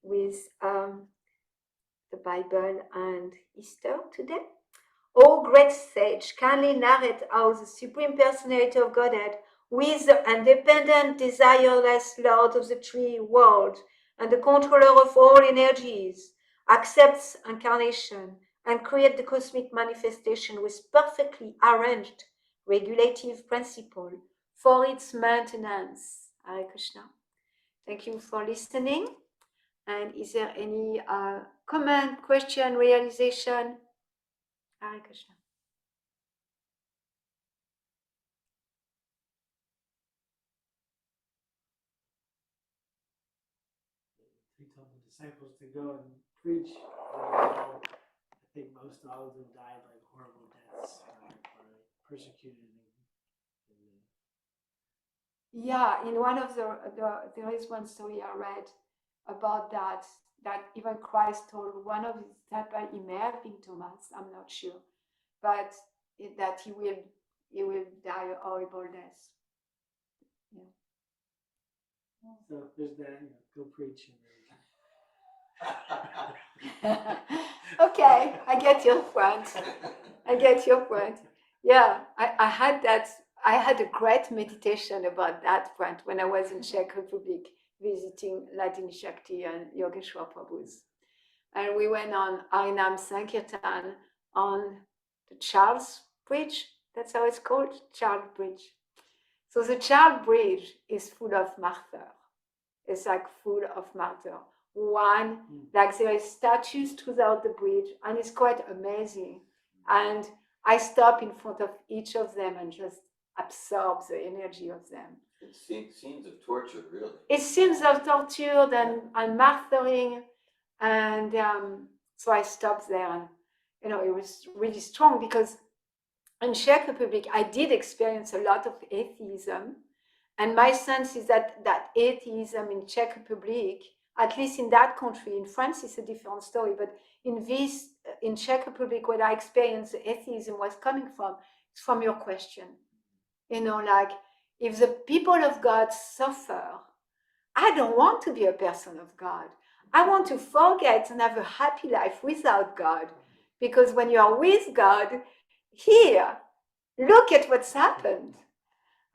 with the Bible and Easter today. O great sage, kindly narrate how the Supreme Personality of Godhead, who is the independent, desireless Lord of the three worlds and the controller of all energies, accepts incarnation and creates the cosmic manifestation with perfectly arranged regulative principle for its maintenance. Hare Krishna. Thank you for listening. And is there any comment, question, realization? Hare Krishna. He told the disciples to go and preach. I think most all of them died like horrible deaths or persecuted. Yeah, in one of there is one story I read about that even Christ told one of his disciples, he may have been Thomas, I'm not sure, but that he will die a horrible death. Yeah. So if there's that, go preach. Okay, I get your point. I get your point. Yeah, I had that. I had a great meditation about that point when I was in Czech Republic visiting Ladini Shakti and Yogeshwar Prabhu's. And we went on Harinam Sankirtan on the Charles Bridge. That's how it's called, Charles Bridge. So the Charles Bridge is full of martyrs. It's like full of martyrs. One, like there is statues throughout the bridge, and it's quite amazing. And I stop in front of each of them and just absorb the energy of them. It's scenes of torture, really. It seems of torture and martyring, and so I stopped there, and it was really strong because in Czech Republic I did experience a lot of atheism, and my sense is that atheism in Czech Republic, at least in that country, in France it's a different story, but in Czech Republic, where I experienced atheism was coming from, it's from your question. Like, if the people of God suffer, I don't want to be a person of God. I want to forget and have a happy life without God. Because when you are with God, here, look at what's happened.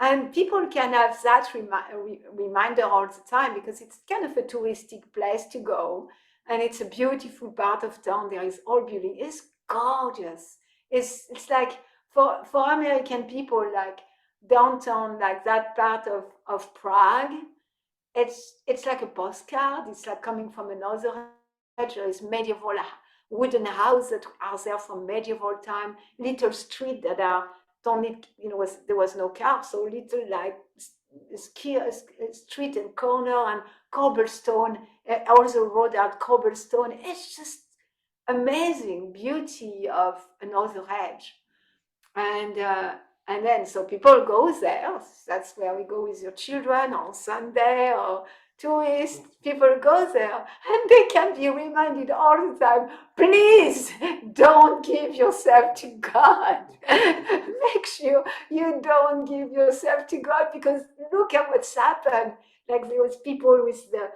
And people can have that reminder all the time, because it's kind of a touristic place to go. And it's a beautiful part of town. There is all beauty. It's gorgeous. It's like, for American people, like downtown, like that part of Prague, it's like a postcard. It's like coming from another age. There is medieval wooden houses that are there from medieval time, little street that are don't need, there was no car, so little like street and corner and cobblestone, all the road are cobblestone. It's just amazing beauty of another age. And then so people go there. That's where we go with your children on Sunday, or tourists. People go there and they can be reminded all the time, please don't give yourself to God. make sure you don't give yourself to God, because look at what's happened. Like there was people with their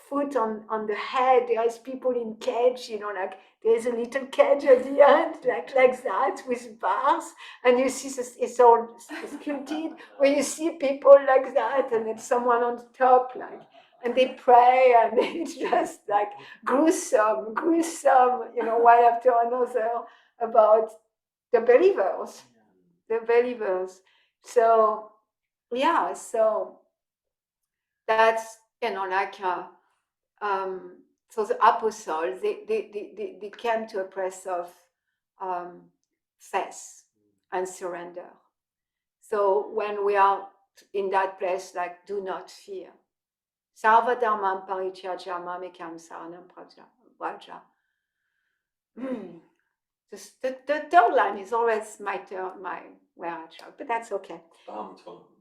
foot on the head. There is people in cage, like there's a little cage at the end, like that with bars, and you see this, it's all sculpted where you see people like that, and it's someone on the top, and they pray, and it's just like gruesome, one after another about the believers. So yeah, so that's so the apostles, they came to a place of faith and surrender. So when we are in that place, like, do not fear. Sarva dharmam parityajya mamekam saranam vraja. The third line is always my where I try, but that's okay.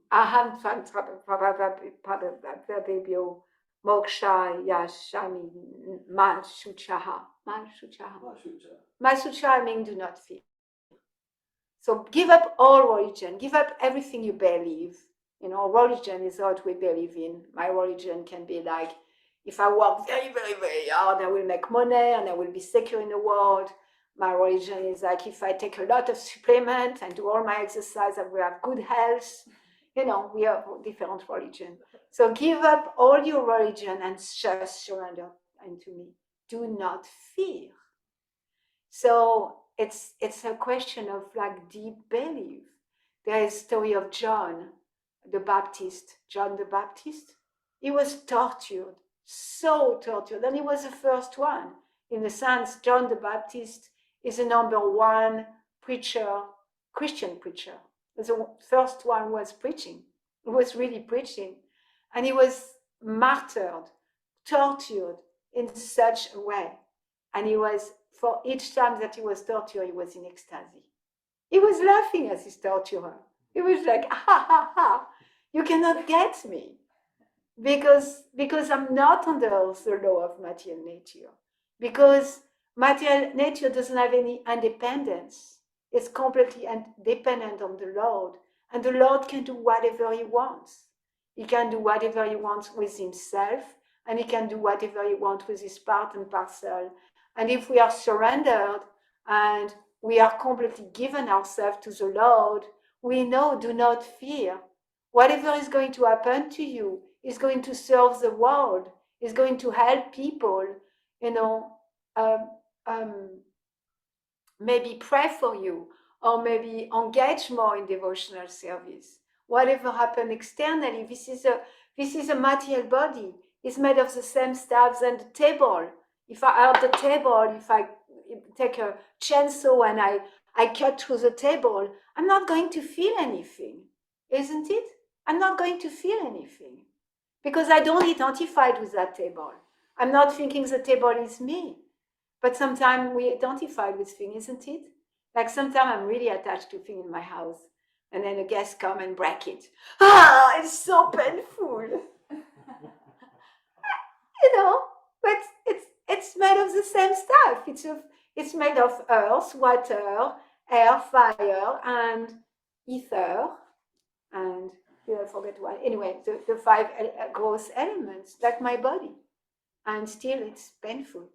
Aham tvam prabhavabhyo moksha yashami ma shuchaha. Ma shuchaha means do not fear. So give up all religion, give up everything you believe. Religion is what we believe in. My religion can be like, if I work very, very, very hard, I will make money and I will be secure in the world. My religion is like, if I take a lot of supplement and do all my exercise, I will have good health. We have different religion. So give up all your religion and just surrender unto me. Do not fear. So it's a question of like deep belief. There is a story of John the Baptist. He was tortured, so tortured, and he was the first one. In the sense, John the Baptist is the number one preacher, Christian preacher. The first one was preaching. He was really preaching. And he was martyred, tortured in such a way. And he was, for each time that he was tortured, he was in ecstasy. He was laughing as his torturer. He was like, ha, ha, ha, you cannot get me. Because I'm not under the law of material nature. Because material nature doesn't have any independence. It's completely dependent on the Lord. And the Lord can do whatever he wants. He can do whatever he wants with himself, and he can do whatever he wants with his part and parcel. And if we are surrendered and we are completely given ourselves to the Lord, we know, do not fear. Whatever is going to happen to you is going to serve the world, is going to help people, maybe pray for you, or maybe engage more in devotional service. Whatever happens externally, this is a material body. It's made of the same stuff than the table. If I take a chainsaw and I cut through the table, I'm not going to feel anything, isn't it? I'm not going to feel anything because I don't identify with that table. I'm not thinking the table is me. But sometimes we identify with things, isn't it? Like sometimes I'm really attached to things in my house, and then a guest come and break it. It's so painful. But it's made of the same stuff. It's made of earth, water, air, fire, and ether, and I forget what. Anyway, the five gross elements, like my body, and still it's painful.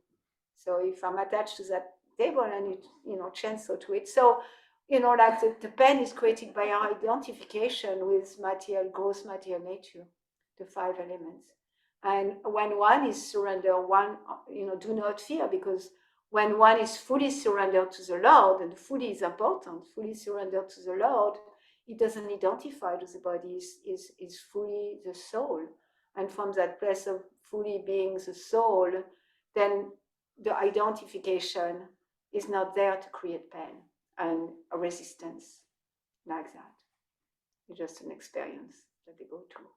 So if I'm attached to that table and chainsaw to it, so like the pain is created by our identification with gross material nature, the five elements. And when one is surrendered, do not fear, because when one is fully surrendered to the Lord, and fully is important, fully surrendered to the Lord, he doesn't identify with the body, is fully the soul. And from that place of fully being the soul, then the identification is not there to create pain and a resistance like that. It's just an experience that they go through.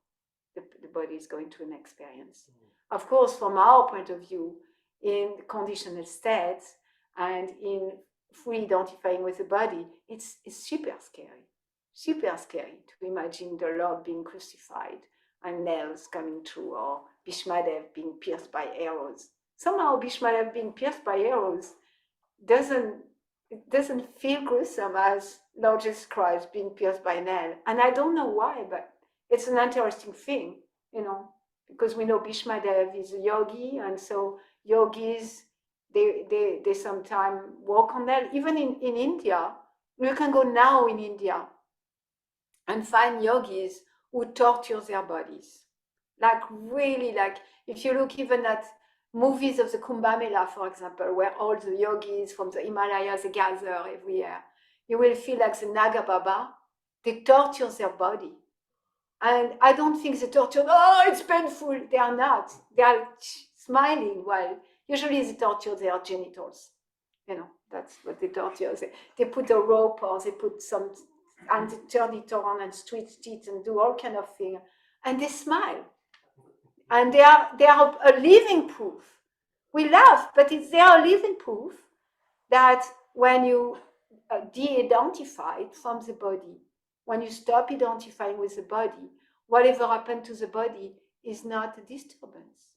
The body is going through an experience. Of course, from our point of view, in conditional states and in fully identifying with the body, it's super scary to imagine the Lord being crucified and nails coming through, or Bhishmadev being pierced by arrows. Somehow Bhishmadev being pierced by arrows doesn't feel gruesome as Lord Jesus Christ being pierced by a nail. And I don't know why, but it's an interesting thing, because we know Bhishmadev is a yogi, and so yogis, they sometimes walk on that. Even in India, you can go now in India and find yogis who torture their bodies. Like really, like if you look even at movies of the Kumbh Mela, for example, where all the yogis from the Himalayas gather every year, you will feel like the Naga Baba, they torture their body. And I don't think they torture, oh, it's painful. They are not. They are smiling while usually they torture their genitals. That's what they torture. They put a rope or they put some, and they turn it on and stretch it and do all kind of things. And they smile. And they are a living proof. We laugh, but they are a living proof that when you de-identify it from the body, when you stop identifying with the body, whatever happened to the body is not a disturbance.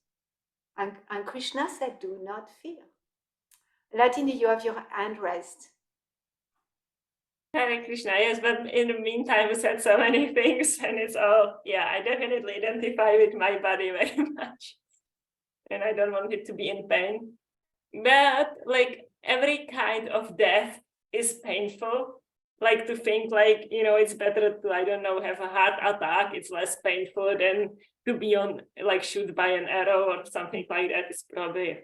And Krishna said, do not fear. Latini, you have your hand raised. Hare Krishna, yes, but in the meantime, you said so many things, and it's all, I definitely identify with my body very much, and I don't want it to be in pain. But like every kind of death is painful. Like to think like, it's better to, I don't know, have a heart attack. It's less painful than to be shoot by an arrow or something like that. It's probably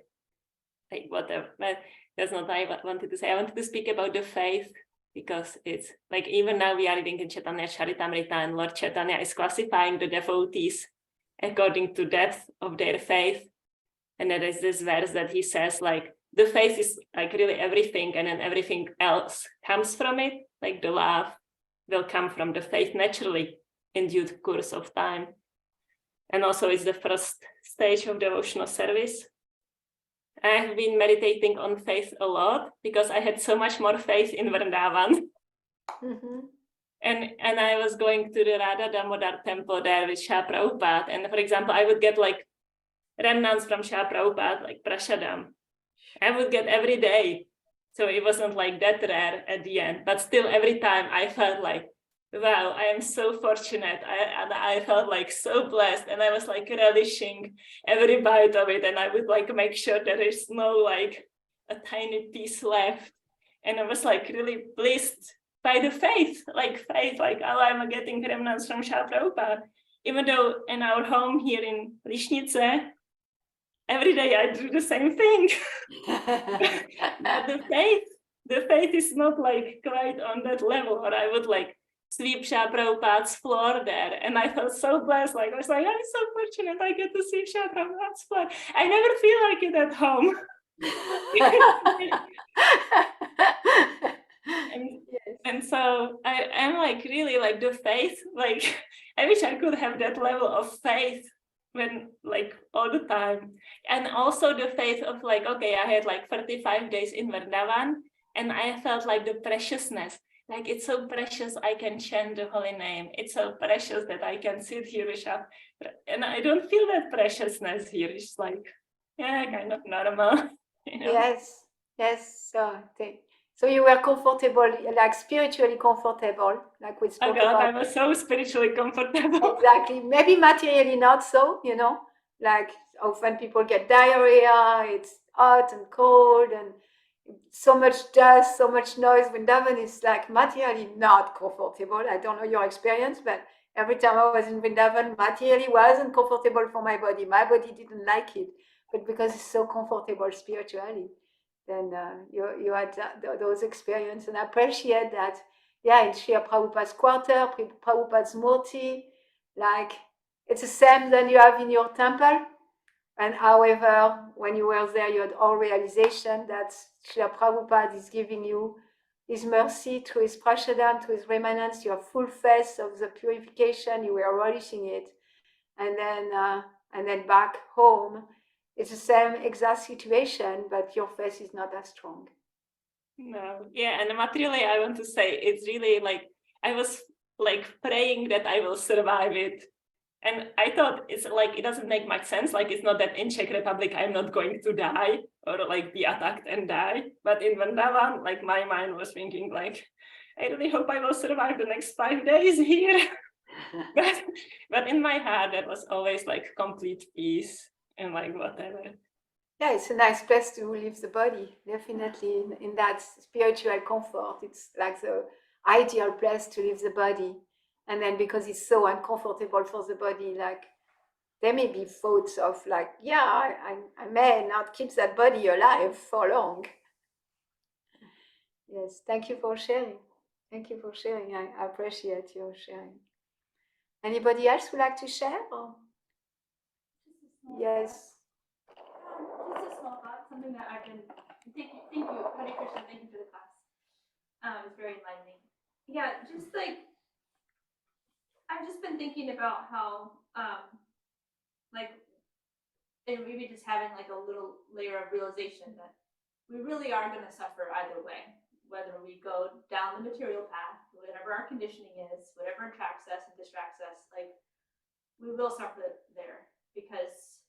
like whatever. But that's not what I wanted to say. I wanted to speak about the faith, because it's like even now we are reading in Chaitanya Charitamrita, and Lord Chaitanya is classifying the devotees according to depth of their faith. And there is this verse that he says, like, the faith is like really everything, and then everything else comes from it. Like the love will come from the faith naturally in due course of time. And also it's the first stage of devotional service. I have been meditating on faith a lot because I had so much more faith in Vrindavan. Mm-hmm. And I was going to the Radha Damodar temple there with Shah Prabhupada. And for example, I would get like remnants from Shah Prabhupada, like Prashadam. I would get every day. So it wasn't like that rare at the end. But still, every time I felt like, wow, I am so fortunate. I felt like so blessed. And I was like relishing every bite of it. And I would like make sure there is no like a tiny piece left. And I was like really blessed by the faith, like, oh, I'm getting remnants from Shah Prabhupada. Even though in our home here in Lishnice, every day I do the same thing. But the faith is not like quite on that level. Or I would like sweep Shah Prabhupada's floor there. And I felt so blessed. Like I was like, I'm so fortunate I get to sweep Shah Prabhupada's floor. I never feel like it at home. And so I'm like really like the faith, like I wish I could have that level of faith when like all the time. And also the faith of like, okay, I had like 35 days in Vrindavan and I felt like the preciousness, like it's so precious I can chant the holy name. It's so precious that I can sit here and I don't feel that preciousness here. It's like, kind of normal. Yes. So you were comfortable, like spiritually comfortable, like we spoke about. I was so spiritually comfortable. Exactly. Maybe materially not so, like often people get diarrhea, it's hot and cold and so much dust, so much noise. Vrindavan is like materially not comfortable. I don't know your experience, but every time I was in Vrindavan, materially wasn't comfortable for my body. My body didn't like it, but because it's so comfortable spiritually, then you had those experiences, and I appreciate that. Yeah, in Srila Prabhupada's quarter, Prabhupada's murti, like it's the same than you have in your temple. And however, when you were there, you had all realization that Srila Prabhupada is giving you his mercy through his prashadam, through his remanence. You have full faith of the purification. You were relishing it, and then back home, it's the same exact situation, but your faith is not as strong. No, and materially, I want to say it's really like I was like praying that I will survive it, and I thought it's like it doesn't make much sense. Like it's not that in Czech Republic I'm not going to die or like be attacked and die, but in Vrindavan, like my mind was thinking like, I really hope I will survive the next 5 days here. but in my heart, that was always like complete peace and like whatever. Yeah, it's a nice place to leave the body, definitely in that spiritual comfort. It's like the ideal place to leave the body. And then because it's so uncomfortable for the body, like there may be thoughts of like, yeah, I may not keep that body alive for long. Yes, thank you for sharing. Thank you for sharing. I appreciate your sharing. Anybody else would like to share? Or? Yes. Just a small thought, something that I've been thank you, Hare Krishna, thank you for the class. It's very enlightening. Yeah, just like I've just been thinking about how like and maybe just having like a little layer of realization that we really are going to suffer either way, whether we go down the material path, whatever our conditioning is, whatever attracts us and distracts us, like we will suffer there because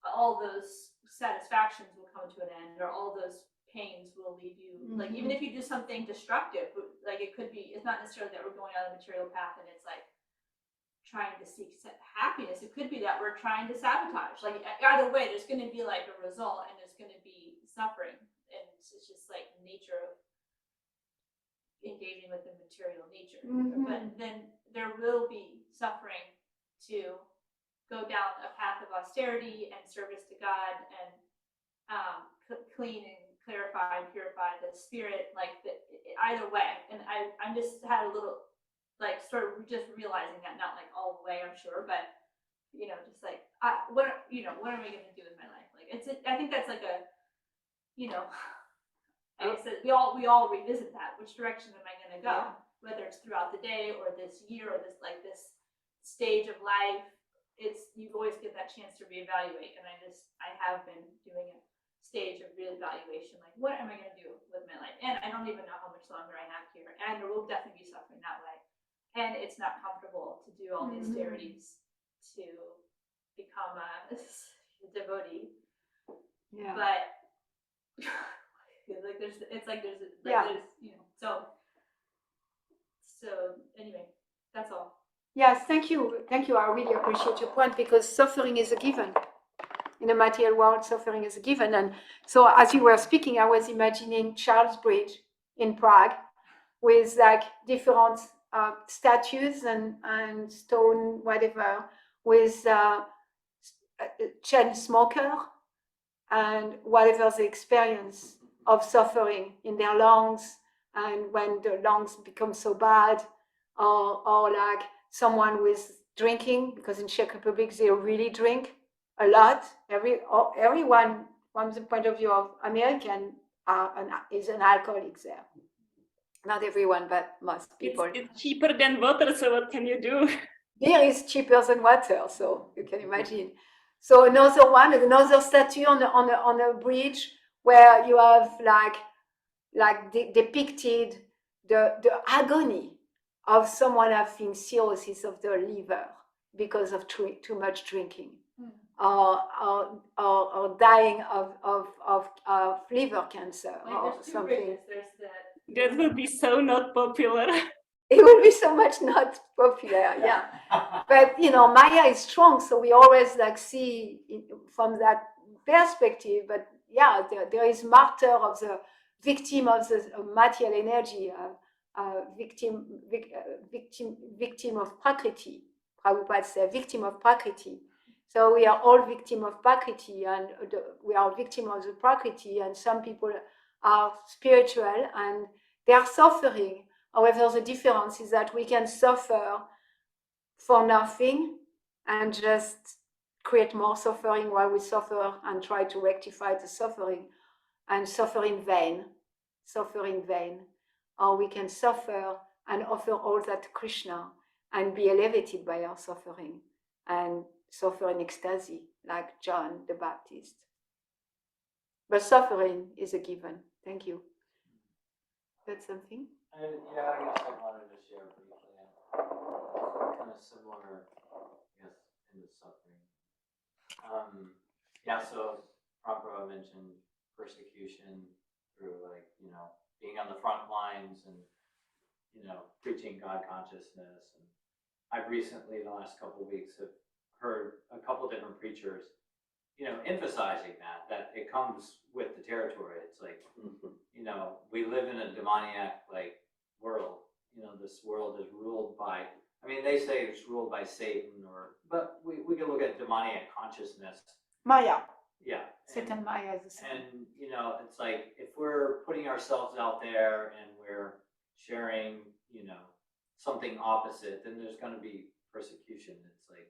all those satisfactions will come to an end, or all those pains will leave you. Like even if you do something destructive, like it could be, it's not necessarily that we're going down the material path and it's like trying to seek happiness. It could be that we're trying to sabotage. Like either way, there's going to be like a result, and there's going to be suffering, and it's just like nature of engaging with the material nature. But then there will be suffering to go down a path of austerity and service to God, and clean and clarify and purify the spirit. Like either way, and I just had a little like sort of just realizing that, not like all the way, I'm sure, but just like what am I going to do with my life? Like I think that's like a I guess that we all revisit that. Which direction am I going to go? Yeah. Whether it's throughout the day or this year or this stage of life, you always get that chance to reevaluate. And I have been doing a stage of reevaluation, like what am I going to do with my life? And I don't even know how much longer I have here, and there will definitely be suffering that way. And it's not comfortable to do all the austerities to become a devotee. Yeah. But so anyway, that's all. Yes, thank you. I really appreciate your point, because suffering is a given. In the material world, suffering is a given. And so as you were speaking, I was imagining Charles Bridge in Prague with like different statues and stone, whatever, with a chain smoker and whatever the experience of suffering in their lungs, and when the lungs become so bad, or like someone with drinking, because in Czech Republic they really drink a lot. Everyone from the point of view of American is an alcoholic there. Not everyone, but most people. It's cheaper than water, so what can you do? Beer is cheaper than water, so you can imagine. So another statue on a bridge where you have like depicted the agony of someone having cirrhosis of the liver because of too much drinking, or dying of liver cancer, like or there's something. Bridges. That would be so not popular. It will be so much not popular, yeah. But Maya is strong, so we always like see from that perspective. But yeah, there is martyr of the victim of the material energy, victim of Prakriti. Prabhupada said, victim of Prakriti. So we are all victim of Prakriti, and we are victim of the Prakriti. And some people are spiritual and they are suffering. However, the difference is that we can suffer for nothing and just create more suffering while we suffer and try to rectify the suffering, and suffer in vain. Or we can suffer and offer all that to Krishna and be elevated by our suffering and suffer in ecstasy like John the Baptist. But suffering is a given. Thank you. That's something? I guess I wanted to share briefly, kind of similar, in the suffering. So Prabhupada mentioned persecution through being on the front lines and preaching God consciousness. And I've recently, in the last couple of weeks, have heard a couple different preachers, emphasizing that it comes with the territory. It's like, we live in a demoniac world. This world is ruled by, they say it's ruled by Satan, but we can look at demoniac consciousness. Maya. Yeah. Satan Maya is the same. And, it's like, if we're putting ourselves out there and we're sharing, something opposite, then there's going to be persecution. It's like,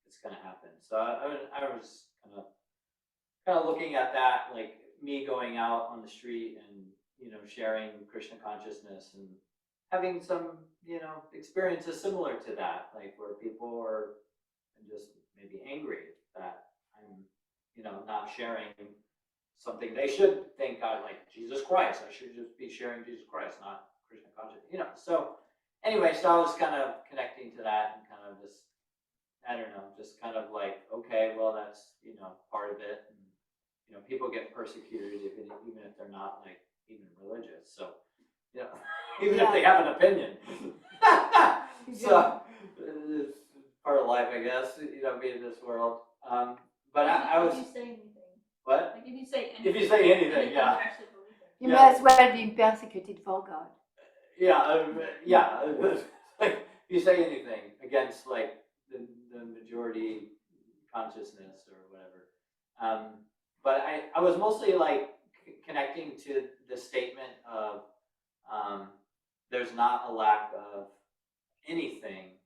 it's going to happen. So I was kind of looking at that, like me going out on the street and, sharing Krishna consciousness and having some, experiences similar to that, like where people are just maybe angry that I'm, not sharing something they should think I like Jesus Christ. I should just be sharing Jesus Christ, not Krishna consciousness, So anyway, so I was kind of connecting to that and kind of just, I don't know, just kind of like, okay, well, that's, part of it. And, people get persecuted even if they're not like even religious. So, even if they have an opinion. So it's part of life, I guess, being in this world. But I was. If you say anything. What? Like if you say anything. If you say anything, yeah. You actually believe it. You may as well be persecuted for God. Yeah, yeah. Like, if you say anything against like the majority consciousness or whatever. But I was mostly like connecting to the statement of there's not a lack of anything,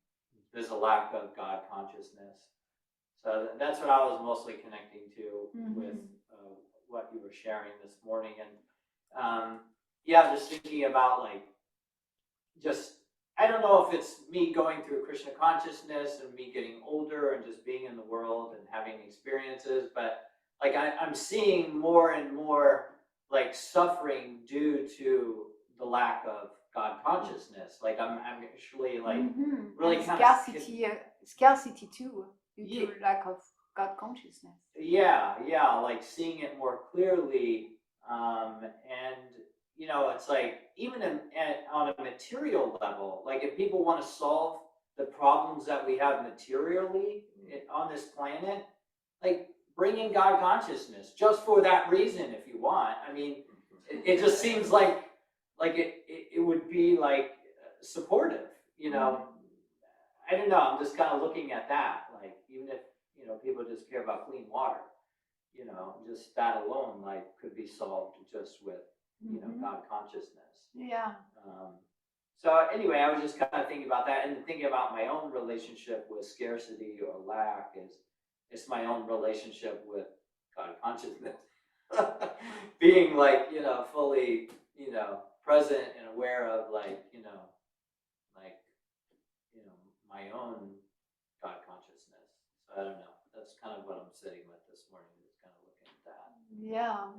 there's a lack of God consciousness. So that's what I was mostly connecting to with what you were sharing this morning. And just thinking about like, just, I don't know if it's me going through Krishna consciousness and me getting older and just being in the world and having experiences, but like I'm seeing more and more like suffering due to the lack of God consciousness. Like I'm actually like really and kind scarcity too, due Yeah. to lack of God consciousness. Yeah, like seeing it more clearly, and it's like even on a material level, like if people want to solve the problems that we have materially on this planet, like bring in God consciousness just for that reason if you want. It just seems like it would be like supportive, I don't know, I'm just kind of looking at that, like even if people just care about clean water, just that alone like could be solved just with God consciousness. Yeah. So anyway, I was just kind of thinking about that and thinking about my own relationship with scarcity or lack is my own relationship with God consciousness. Being like, fully, present and aware of my own God consciousness. So I don't know. That's kind of what I'm sitting with this morning, is kind of looking at that. Yeah,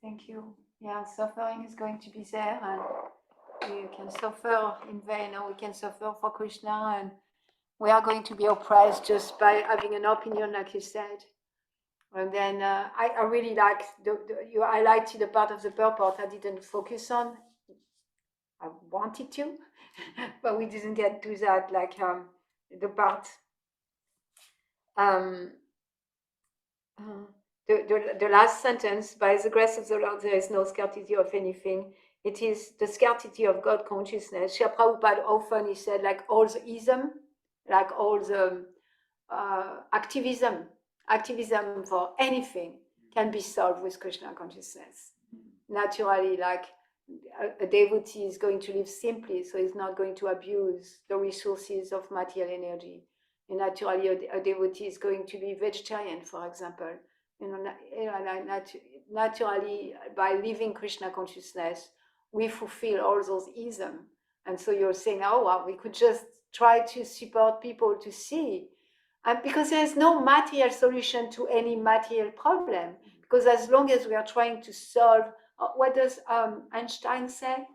thank you. Yeah, suffering is going to be there, and we can suffer in vain, or we can suffer for Krishna, and we are going to be oppressed just by having an opinion, like you said. And then I really like you highlighted the part of the purport I didn't focus on. I wanted to, but we didn't get to that, like the part. The last sentence, by the grace of the Lord, there is no scarcity of anything. It is the scarcity of God consciousness. Srila Prabhupada often he said, like all the ism, like all the activism for anything can be solved with Krishna consciousness. Naturally, like a devotee is going to live simply, so he's not going to abuse the resources of material energy. And naturally, a devotee is going to be vegetarian, for example. Naturally, by living Krishna consciousness, we fulfill all those isms. And so you're saying, oh, well, we could just try to support people to see. Because there's no material solution to any material problem. Because as long as we are trying to solve, what does Einstein say?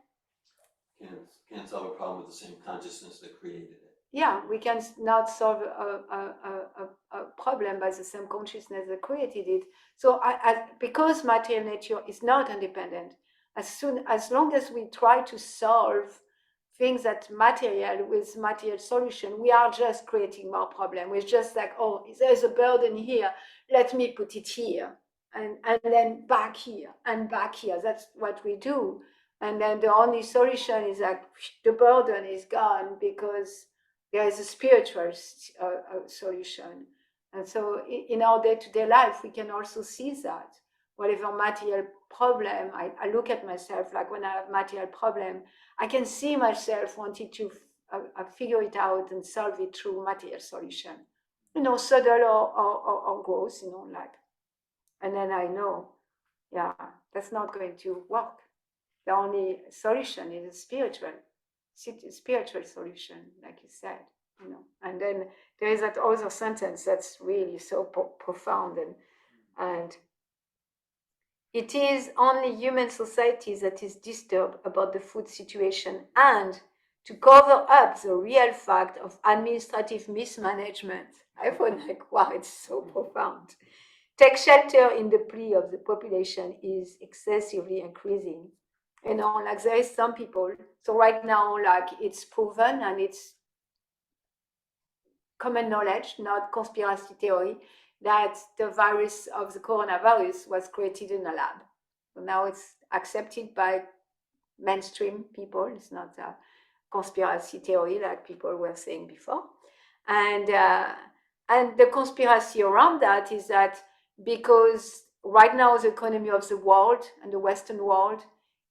Can't solve a problem with the same consciousness that created it. Yeah, we can not solve a problem by the same consciousness that created it. So because material nature is not independent, as long as we try to solve think that material with material solution, we are just creating more problem. We're just like, oh, there's a burden here, let me put it here, and then back here and back here. That's what we do. And then the only solution is that the burden is gone because there is a spiritual solution. And so in our day-to-day life, we can also see that. Whatever material problem, I look at myself, like when I have material problem, I can see myself wanting to figure it out and solve it through material solution. Subtle or gross, like. And then I know, yeah, that's not going to work. The only solution is a spiritual solution, like you said, And then there is that other sentence that's really so profound, and it is only human society that is disturbed about the food situation and to cover up the real fact of administrative mismanagement. I thought, like, wow, it's so profound. Take shelter in the plea of the population is excessively increasing. Like there is some people, so right now, like it's proven and it's common knowledge, not conspiracy theory, that the virus of the coronavirus was created in a lab. So now it's accepted by mainstream people. It's not a conspiracy theory like people were saying before. And the conspiracy around that is that because right now the economy of the world and the Western world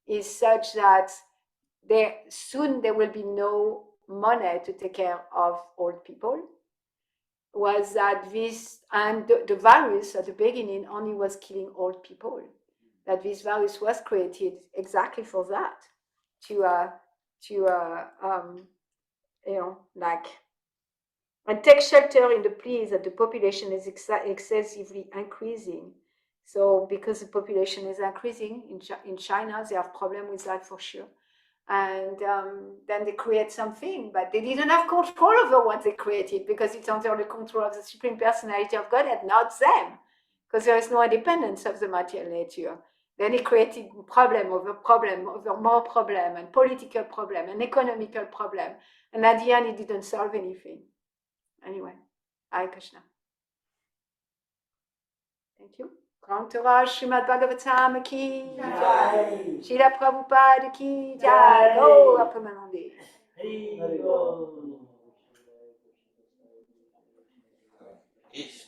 is such that soon there will be no money to take care of old people, was that this, and the virus at the beginning only was killing old people, that this virus was created exactly for that, and take shelter in the plea that the population is excessively increasing. So because the population is increasing in China, they have problem with that for sure. And then they create something, but they didn't have control over what they created because it's under the control of the Supreme Personality of Godhead, not them, because there is no independence of the material nature. Then he created problem over more problem, and political problem, and economical problem, and at the end, he didn't solve anything. Anyway, Hare Krishna. Thank you. Kantaraj Srimad Bhagavatam ki jai. Srila Prabhupada ki jai. Oh, Apamanande. Hari Bol. Ish.